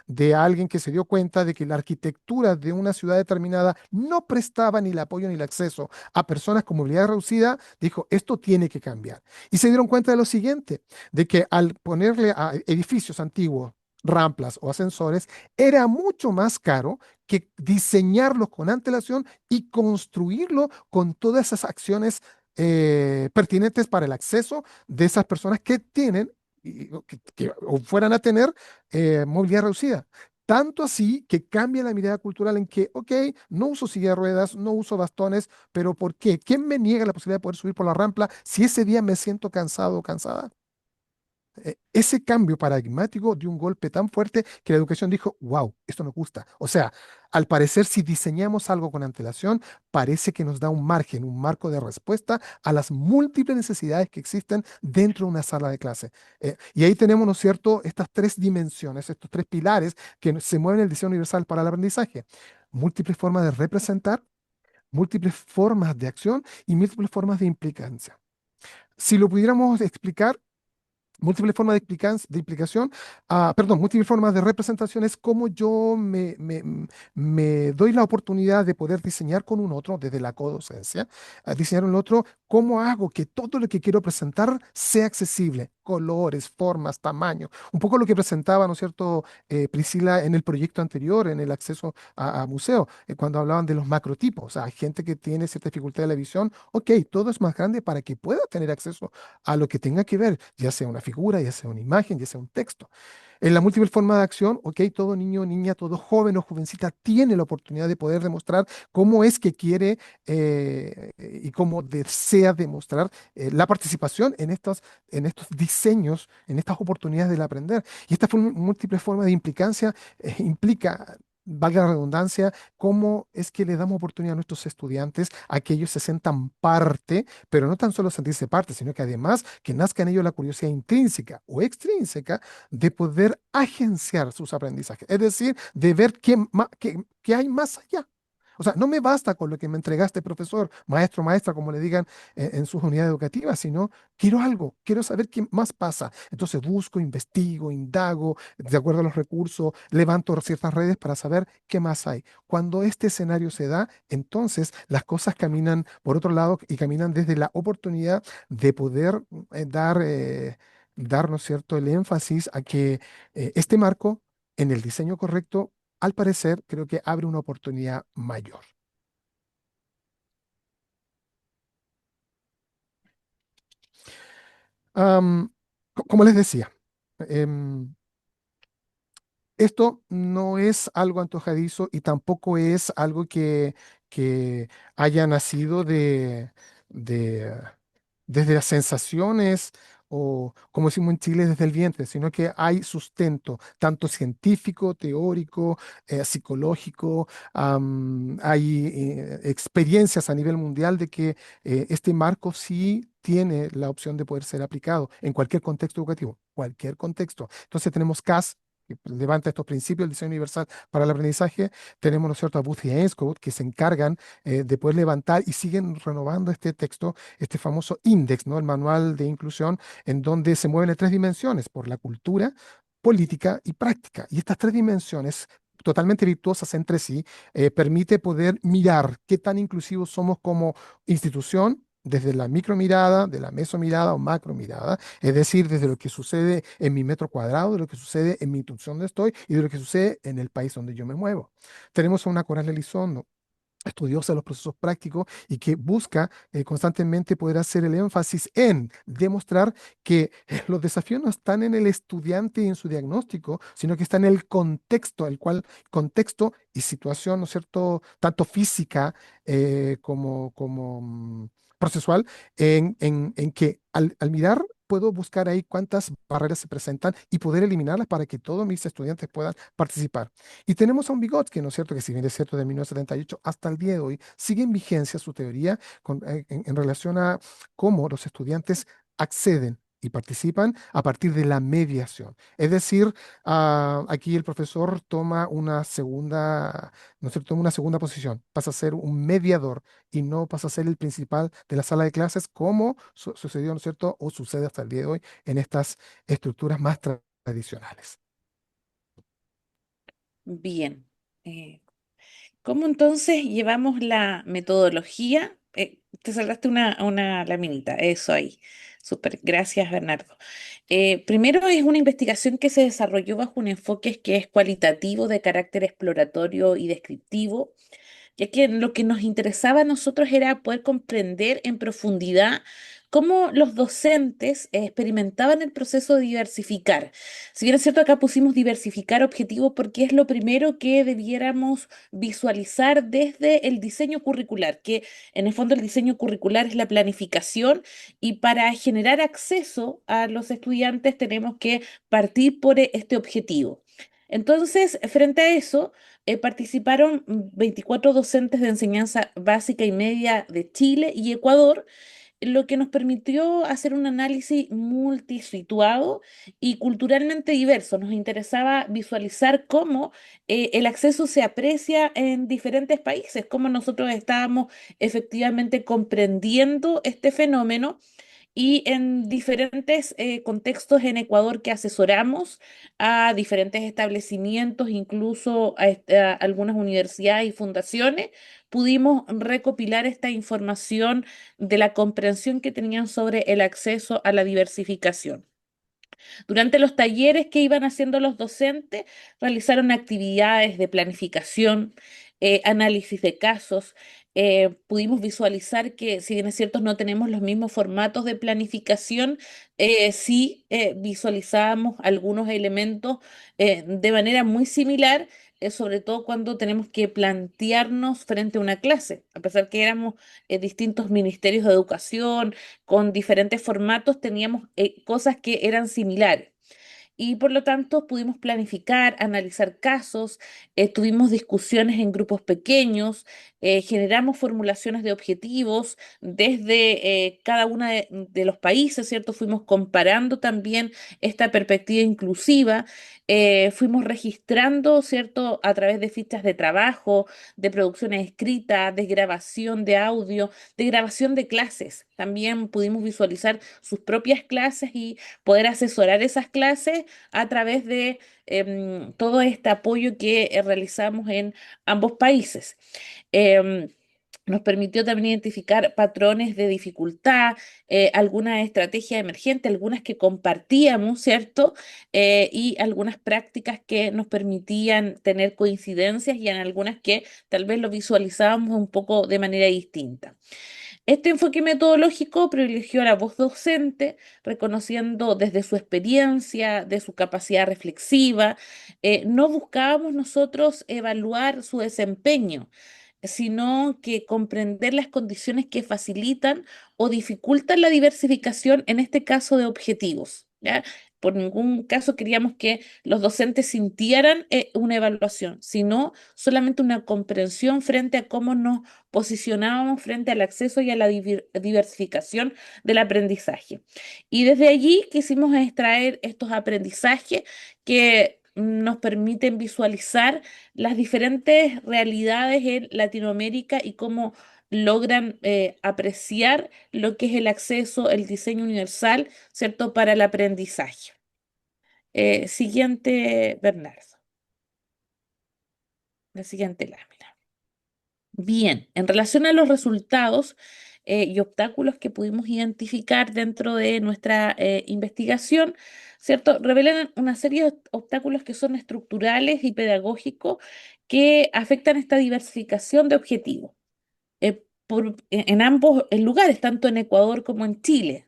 de alguien que se dio cuenta de que la arquitectura de una ciudad determinada no prestaba ni el apoyo ni el acceso a personas con movilidad reducida, dijo, esto tiene que cambiar. Y se dieron cuenta de lo siguiente, de que al ponerle a edificios antiguos rampas o ascensores, era mucho más caro que diseñarlos con antelación y construirlo con todas esas acciones pertinentes para el acceso de esas personas que tienen o fueran a tener movilidad reducida. Tanto así que cambia la mirada cultural en que, ok, no uso silla de ruedas, no uso bastones, pero ¿por qué? ¿Quién me niega la posibilidad de poder subir por la rampa si ese día me siento cansado o cansada? Ese cambio paradigmático dio un golpe tan fuerte que la educación dijo, wow, esto nos gusta. O sea, al parecer, si diseñamos algo con antelación, parece que nos da un margen, un marco de respuesta a las múltiples necesidades que existen dentro de una sala de clase. Y ahí tenemos, ¿no es cierto?, estas tres dimensiones, estos tres pilares que se mueven en el diseño universal para el aprendizaje. Múltiples formas de representar, múltiples formas de acción y múltiples formas de implicancia. Si lo pudiéramos explicar, Múltiples formas de implicación, perdón, múltiples formas de representación es cómo yo me doy la oportunidad de poder diseñar con un otro, desde la codocencia, a diseñar un otro, cómo hago que todo lo que quiero presentar sea accesible, colores, formas, tamaño, un poco lo que presentaba, ¿no es cierto?, Priscila en el proyecto anterior, en el acceso a museo, cuando hablaban de los macrotipos, o sea, gente que tiene cierta dificultad de la visión, ok, todo es más grande para que pueda tener acceso a lo que tenga que ver, ya sea una figura, ya sea una imagen, ya sea un texto. En la múltiple forma de acción, ok, todo niño, niña, todo joven o jovencita tiene la oportunidad de poder demostrar cómo es que quiere y cómo desea demostrar la participación en estos diseños, en estas oportunidades del aprender. Y esta múltiple forma de implicancia implica, valga la redundancia, cómo es que le damos oportunidad a nuestros estudiantes a que ellos se sientan parte, pero no tan solo sentirse parte, sino que además que nazca en ellos la curiosidad intrínseca o extrínseca de poder agenciar sus aprendizajes, es decir, de ver qué hay más allá. O sea, no me basta con lo que me entregaste, profesor, maestro, maestra, como le digan en sus unidades educativas, sino quiero algo, quiero saber qué más pasa. Entonces busco, investigo, indago, de acuerdo a los recursos, levanto ciertas redes para saber qué más hay. Cuando este escenario se da, entonces las cosas caminan por otro lado y caminan desde la oportunidad de poder dar, ¿no es cierto?, el énfasis a que este marco en el diseño correcto, al parecer, creo que abre una oportunidad mayor. Como les decía, em, esto no es algo antojadizo y tampoco es algo que haya nacido de, desde las sensaciones o, como decimos en Chile, desde el vientre, sino que hay sustento, tanto científico, teórico, psicológico, hay experiencias a nivel mundial de que este marco sí tiene la opción de poder ser aplicado en cualquier contexto educativo, cualquier contexto. Entonces tenemos CAS, que levanta estos principios del diseño universal para el aprendizaje. Tenemos, ¿no es cierto?, a Booth y Ainscough, que se encargan de poder levantar y siguen renovando este texto, este famoso INDEX, ¿no?, el manual de inclusión, en donde se mueven en tres dimensiones, por la cultura, política y práctica. Y estas tres dimensiones totalmente virtuosas entre sí, permite poder mirar qué tan inclusivos somos como institución, desde la micromirada, de la mesomirada o macromirada, es decir, desde lo que sucede en mi metro cuadrado, de lo que sucede en mi institución donde estoy y de lo que sucede en el país donde yo me muevo. Tenemos a una Coral Elizondo, estudiosa de los procesos prácticos y que busca constantemente poder hacer el énfasis en demostrar que los desafíos no están en el estudiante y en su diagnóstico, sino que están en el contexto, el cual contexto y situación, ¿no es cierto?, tanto física como procesual, en que al mirar puedo buscar ahí cuántas barreras se presentan y poder eliminarlas para que todos mis estudiantes puedan participar. Y tenemos a un Vygotsky, ¿no es cierto?, que si bien es cierto de 1978 hasta el día de hoy, sigue en vigencia su teoría en relación a cómo los estudiantes acceden y participan a partir de la mediación. Es decir, aquí el profesor toma una segunda, ¿no es cierto?, toma una segunda posición, pasa a ser un mediador y no pasa a ser el principal de la sala de clases como sucedió, ¿no es cierto?, o sucede hasta el día de hoy en estas estructuras más tradicionales. Bien. eh, ¿Cómo entonces llevamos la metodología? Te saltaste una laminita, eso ahí. Súper, gracias Bernardo. Primero es una investigación que se desarrolló bajo un enfoque que es cualitativo, de carácter exploratorio y descriptivo, ya que lo que nos interesaba a nosotros era poder comprender en profundidad cómo los docentes experimentaban el proceso de diversificar. Si bien es cierto, acá pusimos diversificar objetivo porque es lo primero que debiéramos visualizar desde el diseño curricular, que en el fondo el diseño curricular es la planificación y para generar acceso a los estudiantes tenemos que partir por este objetivo. Entonces, frente a eso, participaron 24 docentes de enseñanza básica y media de Chile y Ecuador, lo que nos permitió hacer un análisis multisituado y culturalmente diverso. Nos interesaba visualizar cómo el acceso se aprecia en diferentes países, cómo nosotros estábamos efectivamente comprendiendo este fenómeno y en diferentes contextos en Ecuador que asesoramos a diferentes establecimientos, incluso a algunas universidades y fundaciones, pudimos recopilar esta información de la comprensión que tenían sobre el acceso a la diversificación. Durante los talleres que iban haciendo los docentes, realizaron actividades de planificación, análisis de casos. Pudimos visualizar que, si bien es cierto, no tenemos los mismos formatos de planificación, sí visualizábamos algunos elementos de manera muy similar, sobre todo cuando tenemos que plantearnos frente a una clase. A pesar que éramos distintos ministerios de educación, con diferentes formatos, teníamos cosas que eran similares y por lo tanto pudimos planificar, analizar casos, tuvimos discusiones en grupos pequeños, generamos formulaciones de objetivos desde cada uno de los países, ¿cierto? Fuimos comparando también esta perspectiva inclusiva, fuimos registrando, ¿cierto? A través de fichas de trabajo, de producciones escritas, de grabación de audio, de grabación de clases. También pudimos visualizar sus propias clases y poder asesorar esas clases a través de todo este apoyo que realizamos en ambos países. Em, Nos permitió también identificar patrones de dificultad, algunas estrategias emergentes, algunas que compartíamos, ¿cierto? Y algunas prácticas que nos permitían tener coincidencias y en algunas que tal vez lo visualizábamos un poco de manera distinta. Este enfoque metodológico privilegió la voz docente, reconociendo desde su experiencia, de su capacidad reflexiva. No buscábamos nosotros evaluar su desempeño, sino que comprender las condiciones que facilitan o dificultan la diversificación, en este caso de objetivos, ¿ya? Por ningún caso queríamos que los docentes sintieran una evaluación, sino solamente una comprensión frente a cómo nos posicionábamos frente al acceso y a la diversificación del aprendizaje. Y desde allí quisimos extraer estos aprendizajes que nos permiten visualizar las diferentes realidades en Latinoamérica y cómo logran apreciar lo que es el acceso, el diseño universal, ¿cierto?, para el aprendizaje. Siguiente, Bernardo. La siguiente lámina. Bien, en relación a los resultados y obstáculos que pudimos identificar dentro de nuestra investigación, ¿cierto? Revelan una serie de obstáculos que son estructurales y pedagógicos que afectan esta diversificación de objetivos en ambos lugares, tanto en Ecuador como en Chile.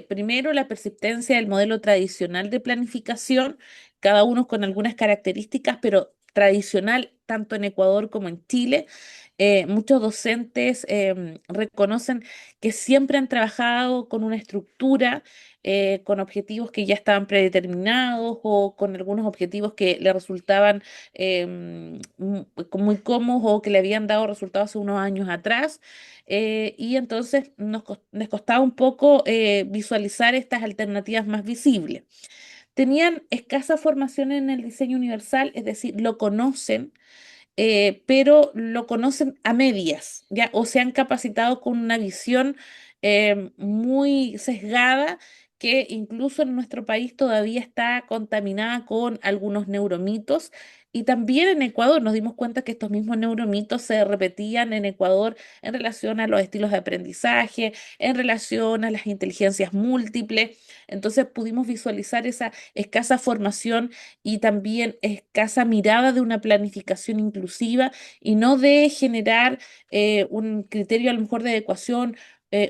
Primero, la persistencia del modelo tradicional de planificación, cada uno con algunas características, pero tradicional tanto en Ecuador como en Chile. Muchos docentes reconocen que siempre han trabajado con una estructura, con objetivos que ya estaban predeterminados o con algunos objetivos que le resultaban muy cómodos o que le habían dado resultados hace unos años atrás. Y entonces nos costaba un poco visualizar estas alternativas más visibles. Tenían escasa formación en el diseño universal, es decir, lo conocen, pero lo conocen a medias, ¿ya? O se han capacitado con una visión muy sesgada que incluso en nuestro país todavía está contaminada con algunos neuromitos. Y también en Ecuador nos dimos cuenta que estos mismos neuromitos se repetían en Ecuador en relación a los estilos de aprendizaje, en relación a las inteligencias múltiples. Entonces pudimos visualizar esa escasa formación y también escasa mirada de una planificación inclusiva y no de generar un criterio a lo mejor de adecuación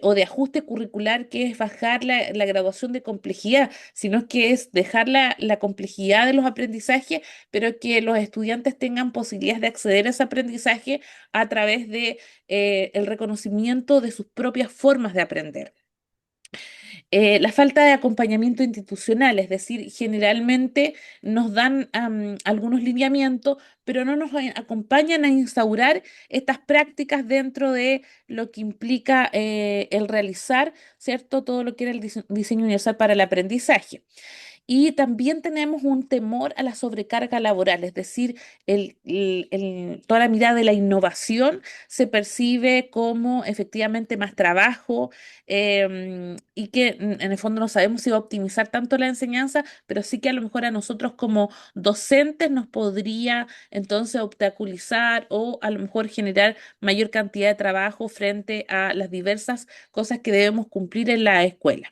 o de ajuste curricular que es bajar la graduación de complejidad, sino que es dejar la complejidad de los aprendizajes, pero que los estudiantes tengan posibilidades de acceder a ese aprendizaje a través de el reconocimiento de sus propias formas de aprender. La falta de acompañamiento institucional, es decir, generalmente nos dan algunos lineamientos, pero no nos acompañan a instaurar estas prácticas dentro de lo que implica el realizar, ¿cierto? Todo lo que era el diseño universal para el aprendizaje. Y también tenemos un temor a la sobrecarga laboral, es decir, toda la mirada de la innovación se percibe como efectivamente más trabajo, y que en el fondo no sabemos si va a optimizar tanto la enseñanza, pero sí que a lo mejor a nosotros como docentes nos podría entonces obstaculizar o a lo mejor generar mayor cantidad de trabajo frente a las diversas cosas que debemos cumplir en la escuela.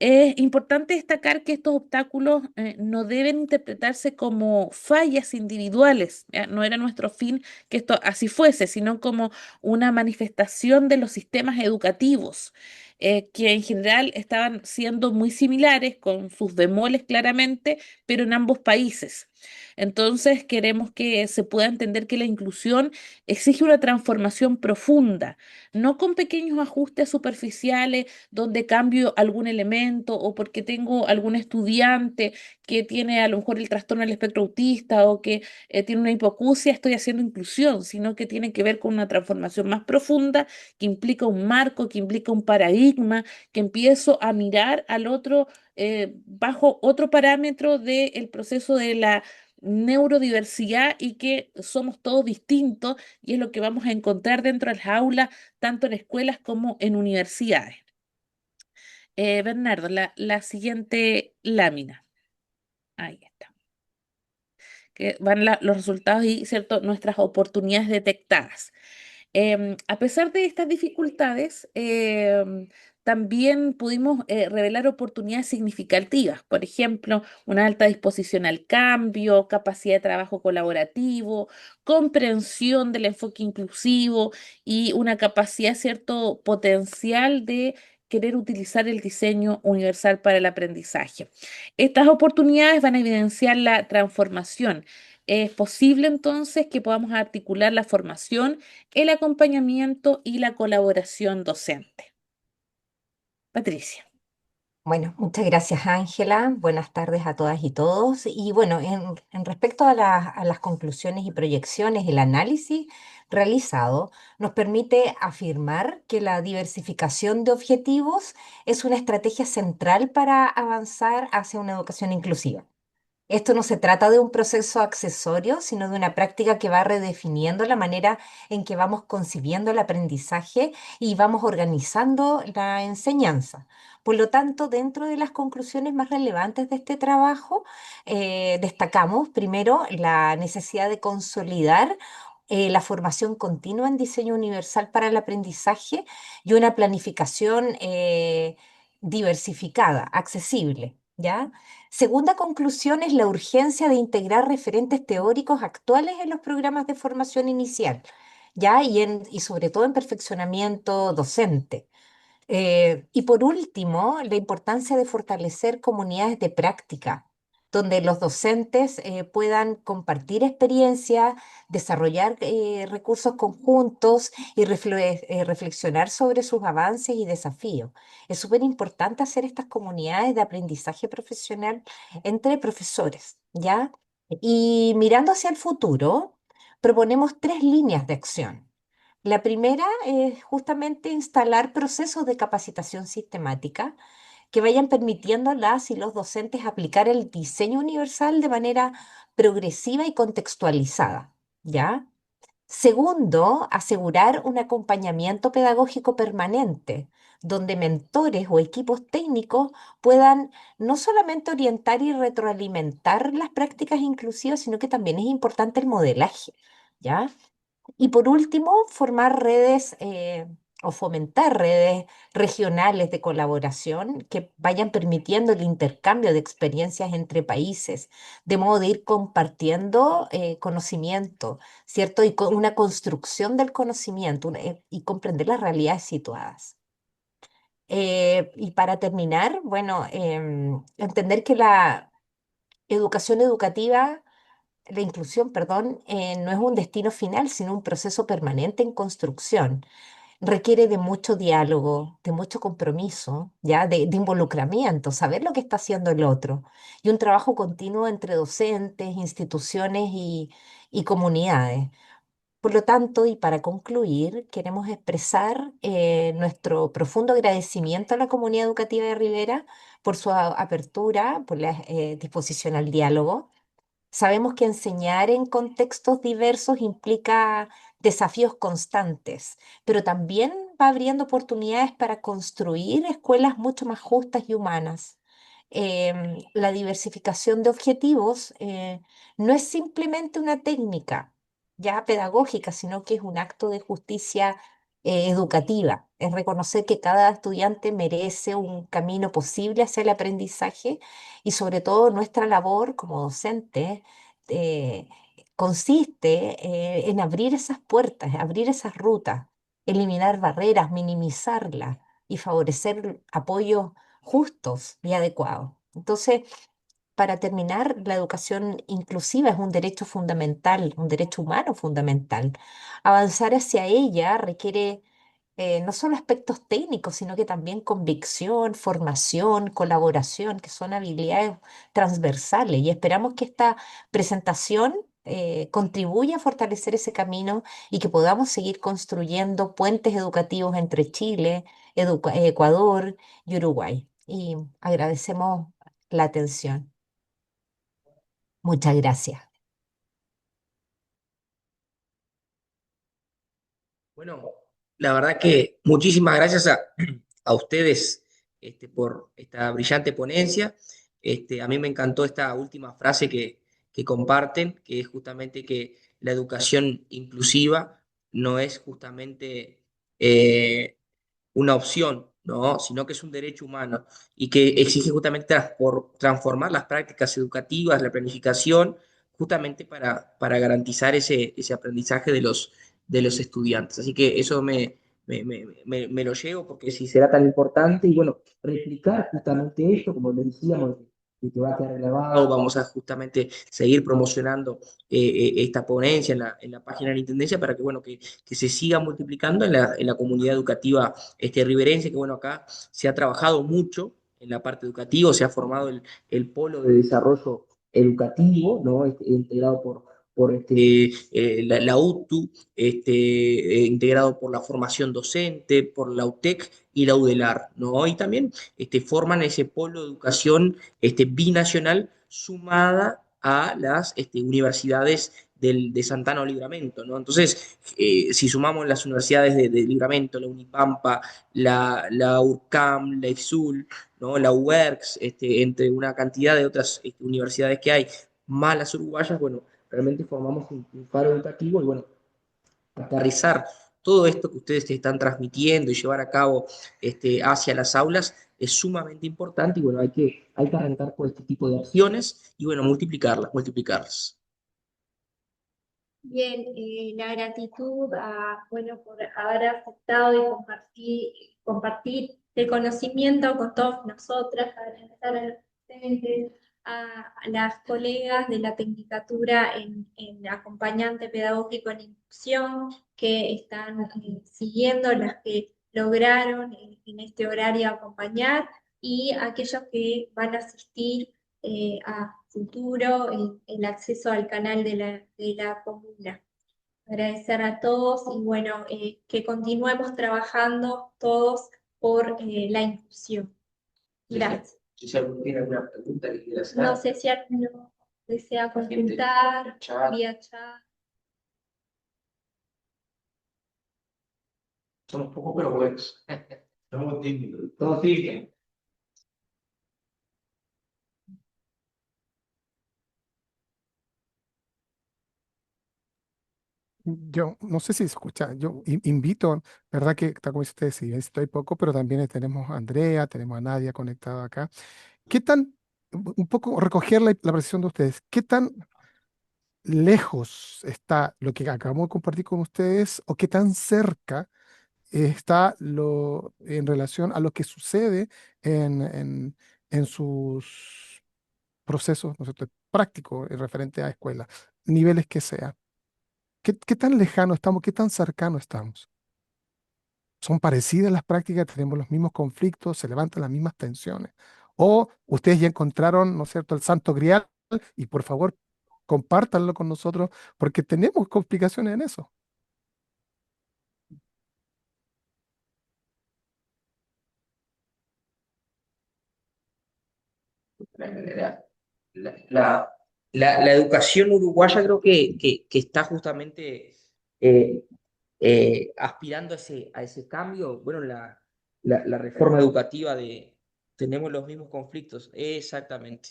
Es importante destacar que estos obstáculos no deben interpretarse como fallas individuales. ¿Ya? No era nuestro fin que esto así fuese, sino como una manifestación de los sistemas educativos, que en general estaban siendo muy similares, con sus bemoles claramente, pero en ambos países. Entonces queremos que se pueda entender que la inclusión exige una transformación profunda, no con pequeños ajustes superficiales donde cambio algún elemento o porque tengo algún estudiante que tiene a lo mejor el trastorno del espectro autista o que tiene una hipoacusia, estoy haciendo inclusión, sino que tiene que ver con una transformación más profunda que implica un marco, que implica un paradigma, que empiezo a mirar al otro bajo otro parámetro del proceso de la neurodiversidad y que somos todos distintos y es lo que vamos a encontrar dentro de las aulas, tanto en escuelas como en universidades. Bernardo, la siguiente lámina. Ahí está. Que van los resultados y, ¿cierto?, nuestras oportunidades detectadas. A pesar de estas dificultades, también pudimos revelar oportunidades significativas, por ejemplo, una alta disposición al cambio, capacidad de trabajo colaborativo, comprensión del enfoque inclusivo y una capacidad, cierto, potencial de querer utilizar el diseño universal para el aprendizaje. Estas oportunidades van a evidenciar la transformación. Es posible entonces que podamos articular la formación, el acompañamiento y la colaboración docente. Patricia. Bueno, muchas gracias, Ángela. Buenas tardes a todas y todos. Y bueno, en respecto a las conclusiones y proyecciones, el análisis realizado nos permite afirmar que la diversificación de objetivos es una estrategia central para avanzar hacia una educación inclusiva. Esto no se trata de un proceso accesorio, sino de una práctica que va redefiniendo la manera en que vamos concibiendo el aprendizaje y vamos organizando la enseñanza. Por lo tanto, dentro de las conclusiones más relevantes de este trabajo, destacamos primero la necesidad de consolidar la formación continua en diseño universal para el aprendizaje y una planificación diversificada, accesible, ¿ya? Segunda conclusión es la urgencia de integrar referentes teóricos actuales en los programas de formación inicial, ¿ya? Y sobre todo en perfeccionamiento docente. Y por último, la importancia de fortalecer comunidades de práctica, donde los docentes puedan compartir experiencias, desarrollar recursos conjuntos y reflexionar sobre sus avances y desafíos. Es súper importante hacer estas comunidades de aprendizaje profesional entre profesores, ¿ya? Y mirando hacia el futuro, proponemos tres líneas de acción. La primera es justamente instalar procesos de capacitación sistemática que vayan permitiendo a las y los docentes aplicar el diseño universal de manera progresiva y contextualizada, ¿ya? Segundo, asegurar un acompañamiento pedagógico permanente, donde mentores o equipos técnicos puedan no solamente orientar y retroalimentar las prácticas inclusivas, sino que también es importante el modelaje, ¿ya? Y por último, formar redes o fomentar redes regionales de colaboración que vayan permitiendo el intercambio de experiencias entre países, de modo de ir compartiendo conocimiento, ¿cierto? Y con una construcción del conocimiento y comprender las realidades situadas. Y para terminar, bueno, entender que la educación educativa la inclusión, perdón, no es un destino final, sino un proceso permanente en construcción. Requiere de mucho diálogo, de mucho compromiso, ¿ya? De involucramiento, saber lo que está haciendo el otro y un trabajo continuo entre docentes, instituciones y comunidades. Por lo tanto, y para concluir, queremos expresar nuestro profundo agradecimiento a la comunidad educativa de Rivera por su apertura, por la disposición al diálogo. Sabemos que enseñar en contextos diversos implica desafíos constantes, pero también va abriendo oportunidades para construir escuelas mucho más justas y humanas. La diversificación de objetivos no es simplemente una técnica ya pedagógica, sino que es un acto de justicia educativa. Es reconocer que cada estudiante merece un camino posible hacia el aprendizaje y sobre todo nuestra labor como docente eh, consiste en abrir esas puertas, abrir esas rutas, eliminar barreras, minimizarlas y favorecer apoyos justos y adecuados. Entonces, para terminar, la educación inclusiva es un derecho fundamental, un derecho humano fundamental. Avanzar hacia ella requiere no solo aspectos técnicos, sino que también convicción, formación, colaboración, que son habilidades transversales. Y esperamos que esta presentación contribuya a fortalecer ese camino y que podamos seguir construyendo puentes educativos entre Chile, Ecuador y Uruguay. Y agradecemos la atención. Muchas gracias. Bueno, la verdad que muchísimas gracias a ustedes por esta brillante ponencia. A mí me encantó esta última frase que comparten, que es justamente que la educación inclusiva no es justamente una opción, ¿no? Sino que es un derecho humano y que exige justamente transformar las prácticas educativas, la planificación, justamente para garantizar ese aprendizaje de los estudiantes. Así que eso me lo llevo porque si será tan importante y bueno, replicar justamente esto, como les decíamos, de que va a quedar grabado, vamos a justamente seguir promocionando esta ponencia en la página de la Intendencia para que, bueno, que se siga multiplicando en la comunidad educativa riverense, que bueno, acá se ha trabajado mucho en la parte educativa, se ha formado el polo de desarrollo educativo, ¿no? Integrado por la UTU, integrado por la formación docente, por la UTEC y la UDELAR, ¿no? Y también forman ese polo de educación binacional sumada a las universidades de Santana o Libramento, ¿no? Entonces, si sumamos las universidades de Libramento, la Unipampa, la URCAM, la IFSUL, ¿no? La UERX, entre una cantidad de otras universidades que hay, más las uruguayas, bueno, realmente formamos un faro educativo y bueno, aterrizar todo esto que ustedes están transmitiendo y llevar a cabo hacia las aulas es sumamente importante y bueno, hay que arrancar por este tipo de acciones y bueno, multiplicarlas. Bien, la gratitud bueno, por haber aceptado y compartir el conocimiento con todos nosotras, agradecer a los docentes, a las colegas de la Tecnicatura en acompañante pedagógico en inclusión que están siguiendo, las que lograron en este horario acompañar y aquellos que van a asistir a futuro el acceso al canal de la comuna. Agradecer a todos y bueno, que continuemos trabajando todos por la inclusión. Gracias. Si alguno tiene alguna pregunta que quiera hacer, No sé si alguno desea la gente consultar chat, vía chat. somos pocos pero buenos. Somos tímidos. Todos tímidos. Yo no sé si se escucha, yo invito, ¿verdad? Que, tal como dice usted, sí, estoy poco, pero también tenemos a Andrea, tenemos a Nadia conectada acá. ¿Qué tan, un poco recoger la apreciación de ustedes, qué tan lejos está lo que acabamos de compartir con ustedes o qué tan cerca está en relación a lo que sucede en sus procesos, ¿no es cierto?, prácticos referente a escuela, niveles que sea? ¿Qué tan lejano estamos? ¿Qué tan cercano estamos? ¿Son parecidas las prácticas? ¿Tenemos los mismos conflictos? ¿Se levantan las mismas tensiones? ¿O ustedes ya encontraron, ¿no es cierto?, el santo grial y por favor compártanlo con nosotros porque tenemos complicaciones en eso? la, la- la- la educación uruguaya creo que está justamente eh, aspirando a ese cambio. Bueno, la reforma educativa de tenemos los mismos conflictos, exactamente,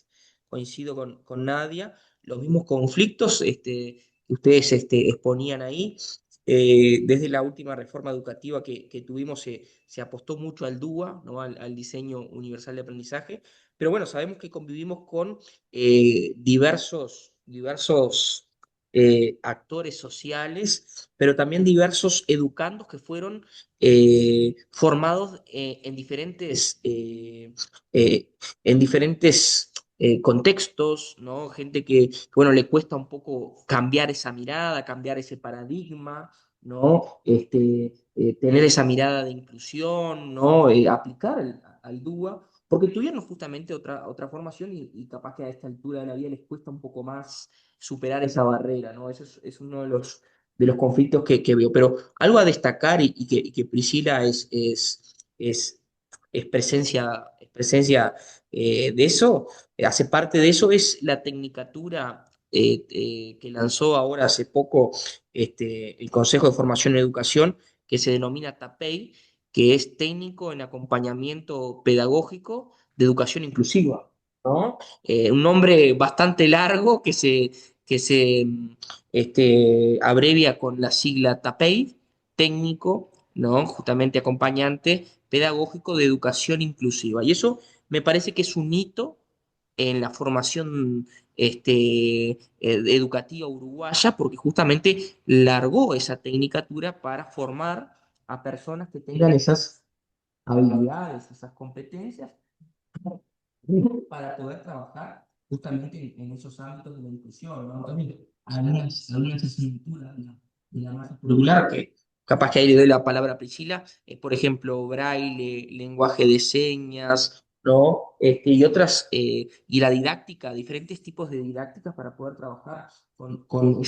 coincido con Nadia, los mismos conflictos que ustedes exponían ahí. Desde la última reforma educativa que tuvimos se apostó mucho al DUA, ¿no? Al diseño universal de aprendizaje, pero bueno, sabemos que convivimos con diversos actores sociales, pero también diversos educandos que fueron formados eh, en diferentes contextos, ¿no? Gente bueno, le cuesta un poco cambiar esa mirada, cambiar ese paradigma, ¿no? Tener esa mirada de inclusión, ¿no? Aplicar al DUA, porque tuvieron justamente otra formación y capaz que a esta altura de la vida les cuesta un poco más superar esa barrera, ¿no? Eso es uno de los conflictos que veo. Pero algo a destacar y que Priscila es presencia de eso, hace parte de eso, es la tecnicatura que lanzó ahora hace poco el Consejo de Formación en Educación, que se denomina TAPEI, que es técnico en acompañamiento pedagógico de educación inclusiva, ¿no? Un nombre bastante largo que se abrevia con la sigla TAPEI, técnico, ¿no? Justamente acompañante pedagógico de educación inclusiva. Y eso me parece que es un hito en la formación educativa uruguaya, porque justamente largó esa tecnicatura para formar a personas que tengan esas habilidades, esas competencias para poder trabajar justamente en esos ámbitos de la inclusión, ¿no? También algunas asignaturas de la masa curricular, que capaz que ahí le doy la palabra a Priscila, por ejemplo, braille, lenguaje de señas, ¿no? Y otras, y la didáctica, diferentes tipos de didácticas para poder trabajar con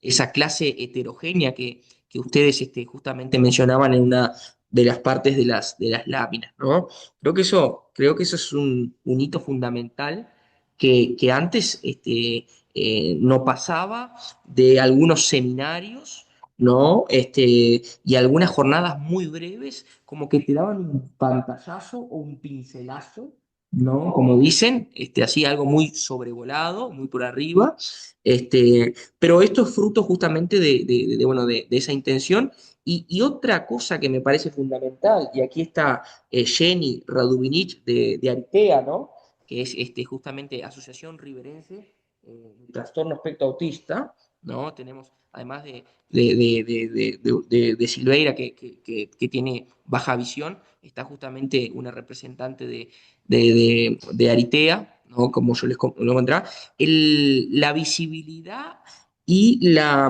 esa clase heterogénea que ustedes justamente mencionaban en una de las partes de las láminas, ¿no? Creo que eso es un hito fundamental que antes no pasaba de algunos seminarios, ¿no? Y algunas jornadas muy breves, como que te daban un pantallazo o un pincelazo, ¿no? Como dicen, así algo muy sobrevolado, muy por arriba. Pero esto es fruto justamente bueno, de esa intención. Y otra cosa que me parece fundamental, y aquí está Jenny Radubinich de Aritea, ¿no? Que es justamente Asociación Riverense de Trastorno Espectro Autista, ¿no? Tenemos, además de Silveira, que tiene baja visión, está justamente una representante de Aritea, ¿no? Como yo lo encontraba, la visibilidad y la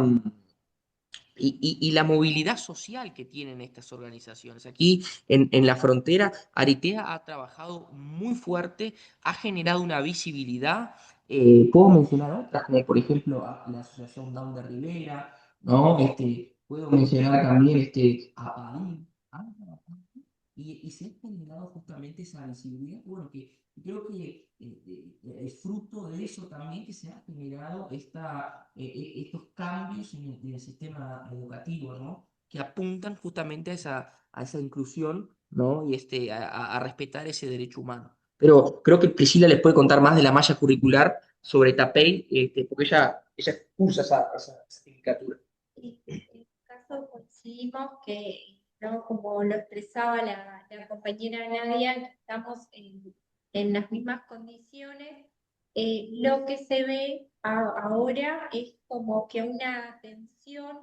movilidad social que tienen estas organizaciones. Aquí en la frontera, Aritea ha trabajado muy fuerte, ha generado una visibilidad. Puedo mencionar otras, como por ejemplo la Asociación Down de Rivera, ¿no? Puedo mencionar también a PADI, y se ha generado justamente esa visibilidad, bueno, que creo que es fruto de eso también que se ha generado estos cambios en el sistema educativo, ¿no? Que apuntan justamente a esa inclusión, ¿no? Y a respetar ese derecho humano. Pero creo que Priscila les puede contar más de la malla curricular sobre TAPEI, porque ella cursa esa tecnicatura. Y en este caso coincidimos que, ¿no? Como lo expresaba la compañera Nadia, estamos en las mismas condiciones. Lo que se ve ahora es como que una atención,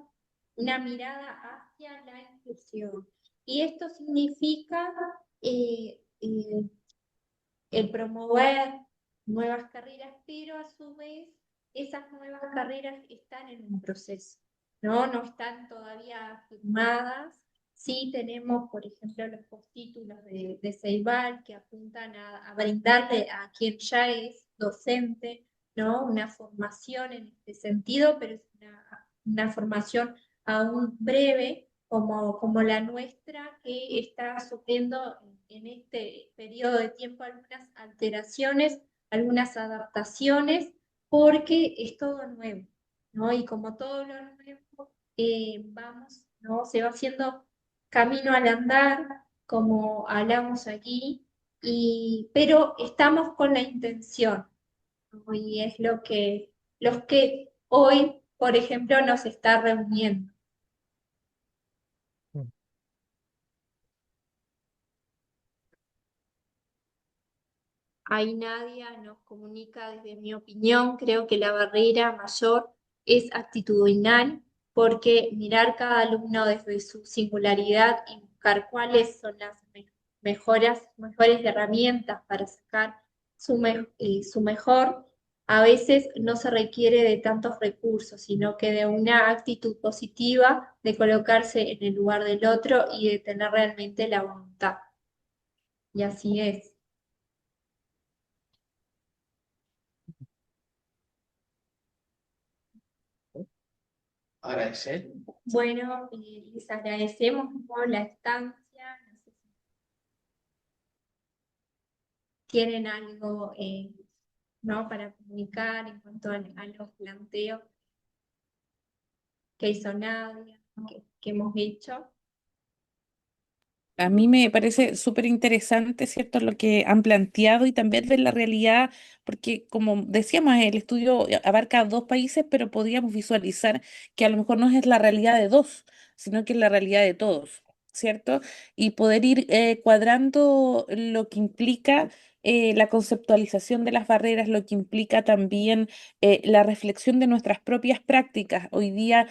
una mirada hacia la inclusión. Y esto significa el promover nuevas carreras, pero a su vez esas nuevas carreras están en un proceso, ¿no? No están todavía firmadas. Sí tenemos, por ejemplo, los postítulos de Ceibal que apuntan a brindarle a quien ya es docente, ¿no? Una formación en este sentido, pero es una formación aún breve, como la nuestra, que está sufriendo en este periodo de tiempo algunas alteraciones algunas adaptaciones porque es todo nuevo, ¿no? Y como todo lo nuevo, vamos, ¿no? Se va haciendo camino al andar, como hablamos aquí, pero estamos con la intención, ¿no? Y es los que hoy, por ejemplo, nos está reuniendo. Mm. Ahí Nadia nos comunica desde mi opinión, creo que la barrera mayor es actitudinal, porque mirar cada alumno desde su singularidad y buscar cuáles son las mejores herramientas para sacar su mejor, a veces no se requiere de tantos recursos, sino que de una actitud positiva, de colocarse en el lugar del otro y de tener realmente la voluntad. Y así es. Agradecer. Bueno, les agradecemos por la estancia. No sé si tienen algo, ¿no? para comunicar en cuanto a los planteos que hizo Nadia, ¿no? que hemos hecho. A mí me parece súper interesante, ¿cierto?, lo que han planteado y también ver la realidad, porque como decíamos, el estudio abarca dos países, pero podríamos visualizar que a lo mejor no es la realidad de dos, sino que es la realidad de todos, ¿cierto? Y poder ir cuadrando lo que implica la conceptualización de las barreras, lo que implica también la reflexión de nuestras propias prácticas. Hoy día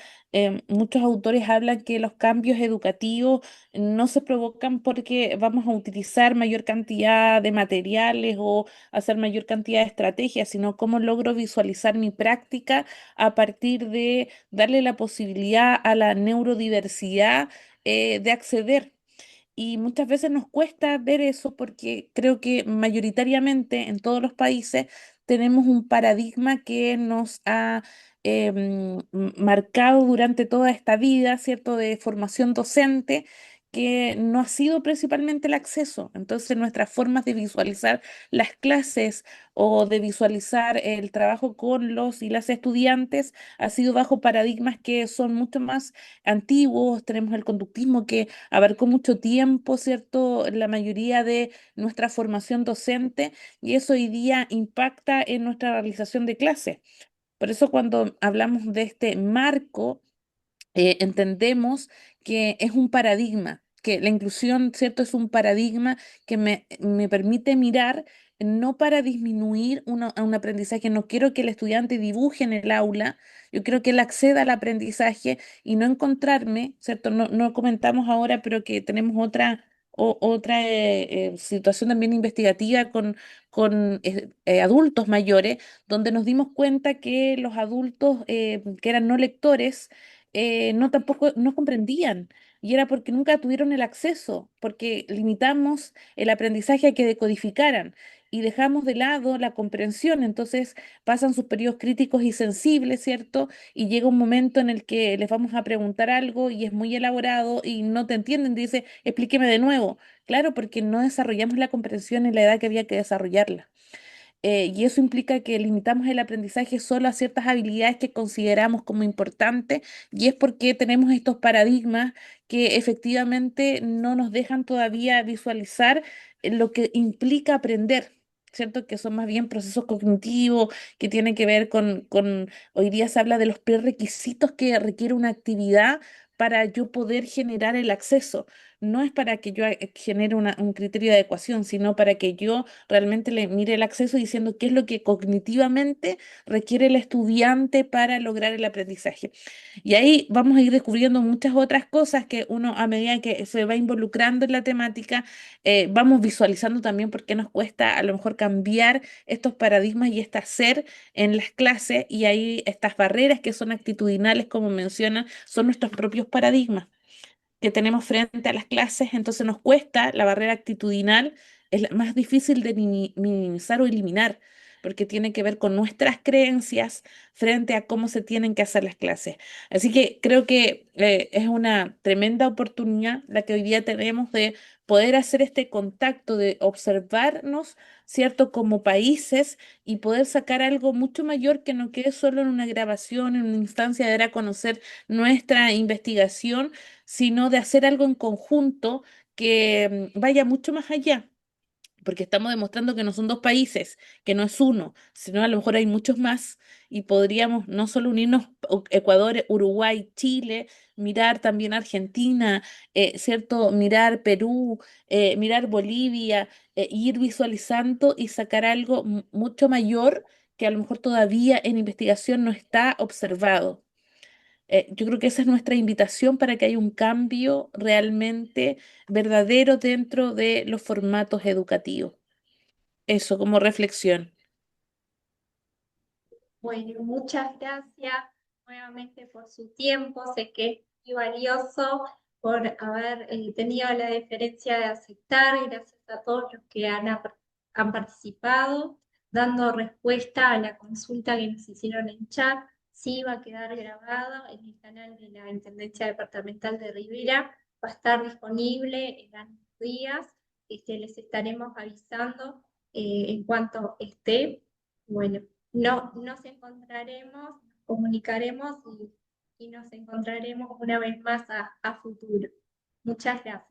muchos autores hablan que los cambios educativos no se provocan porque vamos a utilizar mayor cantidad de materiales o hacer mayor cantidad de estrategias, sino cómo logro visualizar mi práctica a partir de darle la posibilidad a la neurodiversidad de acceder. Y muchas veces nos cuesta ver eso porque creo que mayoritariamente en todos los países tenemos un paradigma que nos ha marcado durante toda esta vida, ¿cierto?, de formación docente, que no ha sido principalmente el acceso. Entonces, nuestras formas de visualizar las clases o de visualizar el trabajo con los y las estudiantes ha sido bajo paradigmas que son mucho más antiguos. Tenemos el conductismo que abarcó mucho tiempo, ¿cierto?, la mayoría de nuestra formación docente, y eso hoy día impacta en nuestra realización de clases. Por eso cuando hablamos de este marco, entendemos que es un paradigma, que la inclusión, ¿cierto?, es un paradigma que me permite mirar no para disminuir a un aprendizaje. No quiero que el estudiante dibuje en el aula, yo quiero que él acceda al aprendizaje y no encontrarme, ¿cierto? No, no comentamos ahora, pero que tenemos otra situación también investigativa con adultos mayores, donde nos dimos cuenta que los adultos que eran no lectores, no tampoco no comprendían, y era porque nunca tuvieron el acceso, porque limitamos el aprendizaje a que decodificaran y dejamos de lado la comprensión. Entonces pasan sus periodos críticos y sensibles, ¿cierto? Y llega un momento en el que les vamos a preguntar algo y es muy elaborado y no te entienden, dice, explíqueme de nuevo. Claro, porque no desarrollamos la comprensión en la edad que había que desarrollarla. Y eso implica que limitamos el aprendizaje solo a ciertas habilidades que consideramos como importantes, y es porque tenemos estos paradigmas que efectivamente no nos dejan todavía visualizar lo que implica aprender. ¿Cierto? Que son más bien procesos cognitivos que tienen que ver hoy día se habla de los prerequisitos que requiere una actividad para yo poder generar el acceso. No es para que yo genere un criterio de adecuación, sino para que yo realmente le mire el acceso diciendo qué es lo que cognitivamente requiere el estudiante para lograr el aprendizaje. Y ahí vamos a ir descubriendo muchas otras cosas que uno, a medida que se va involucrando en la temática, vamos visualizando también por qué nos cuesta a lo mejor cambiar estos paradigmas y este hacer en las clases, y ahí estas barreras que son actitudinales, como mencionan, son nuestros propios paradigmas que tenemos frente a las clases. Entonces nos cuesta la barrera actitudinal, es la más difícil de minimizar o eliminar, porque tiene que ver con nuestras creencias frente a cómo se tienen que hacer las clases. Así que creo que es una tremenda oportunidad la que hoy día tenemos de poder hacer este contacto de observarnos, ¿cierto? Como países y poder sacar algo mucho mayor que no quede solo en una grabación, en una instancia de dar a conocer nuestra investigación, sino de hacer algo en conjunto que vaya mucho más allá, porque estamos demostrando que no son dos países, que no es uno, sino a lo mejor hay muchos más y podríamos no solo unirnos Ecuador, Uruguay, Chile, mirar también Argentina, ¿cierto? Mirar Perú, mirar Bolivia, ir visualizando y sacar algo mucho mayor que a lo mejor todavía en investigación no está observado. Yo creo que esa es nuestra invitación para que haya un cambio realmente verdadero dentro de los formatos educativos. Eso como reflexión. Bueno, muchas gracias nuevamente por su tiempo. Sé que es muy valioso por haber tenido la deferencia de aceptar. Gracias a todos los que han participado, dando respuesta a la consulta que nos hicieron en chat. Sí, va a quedar grabado en el canal de la Intendencia Departamental de Rivera. Va a estar disponible en los días. Les estaremos avisando en cuanto esté. Bueno. No, nos encontraremos, nos comunicaremos y nos encontraremos una vez más a futuro. Muchas gracias.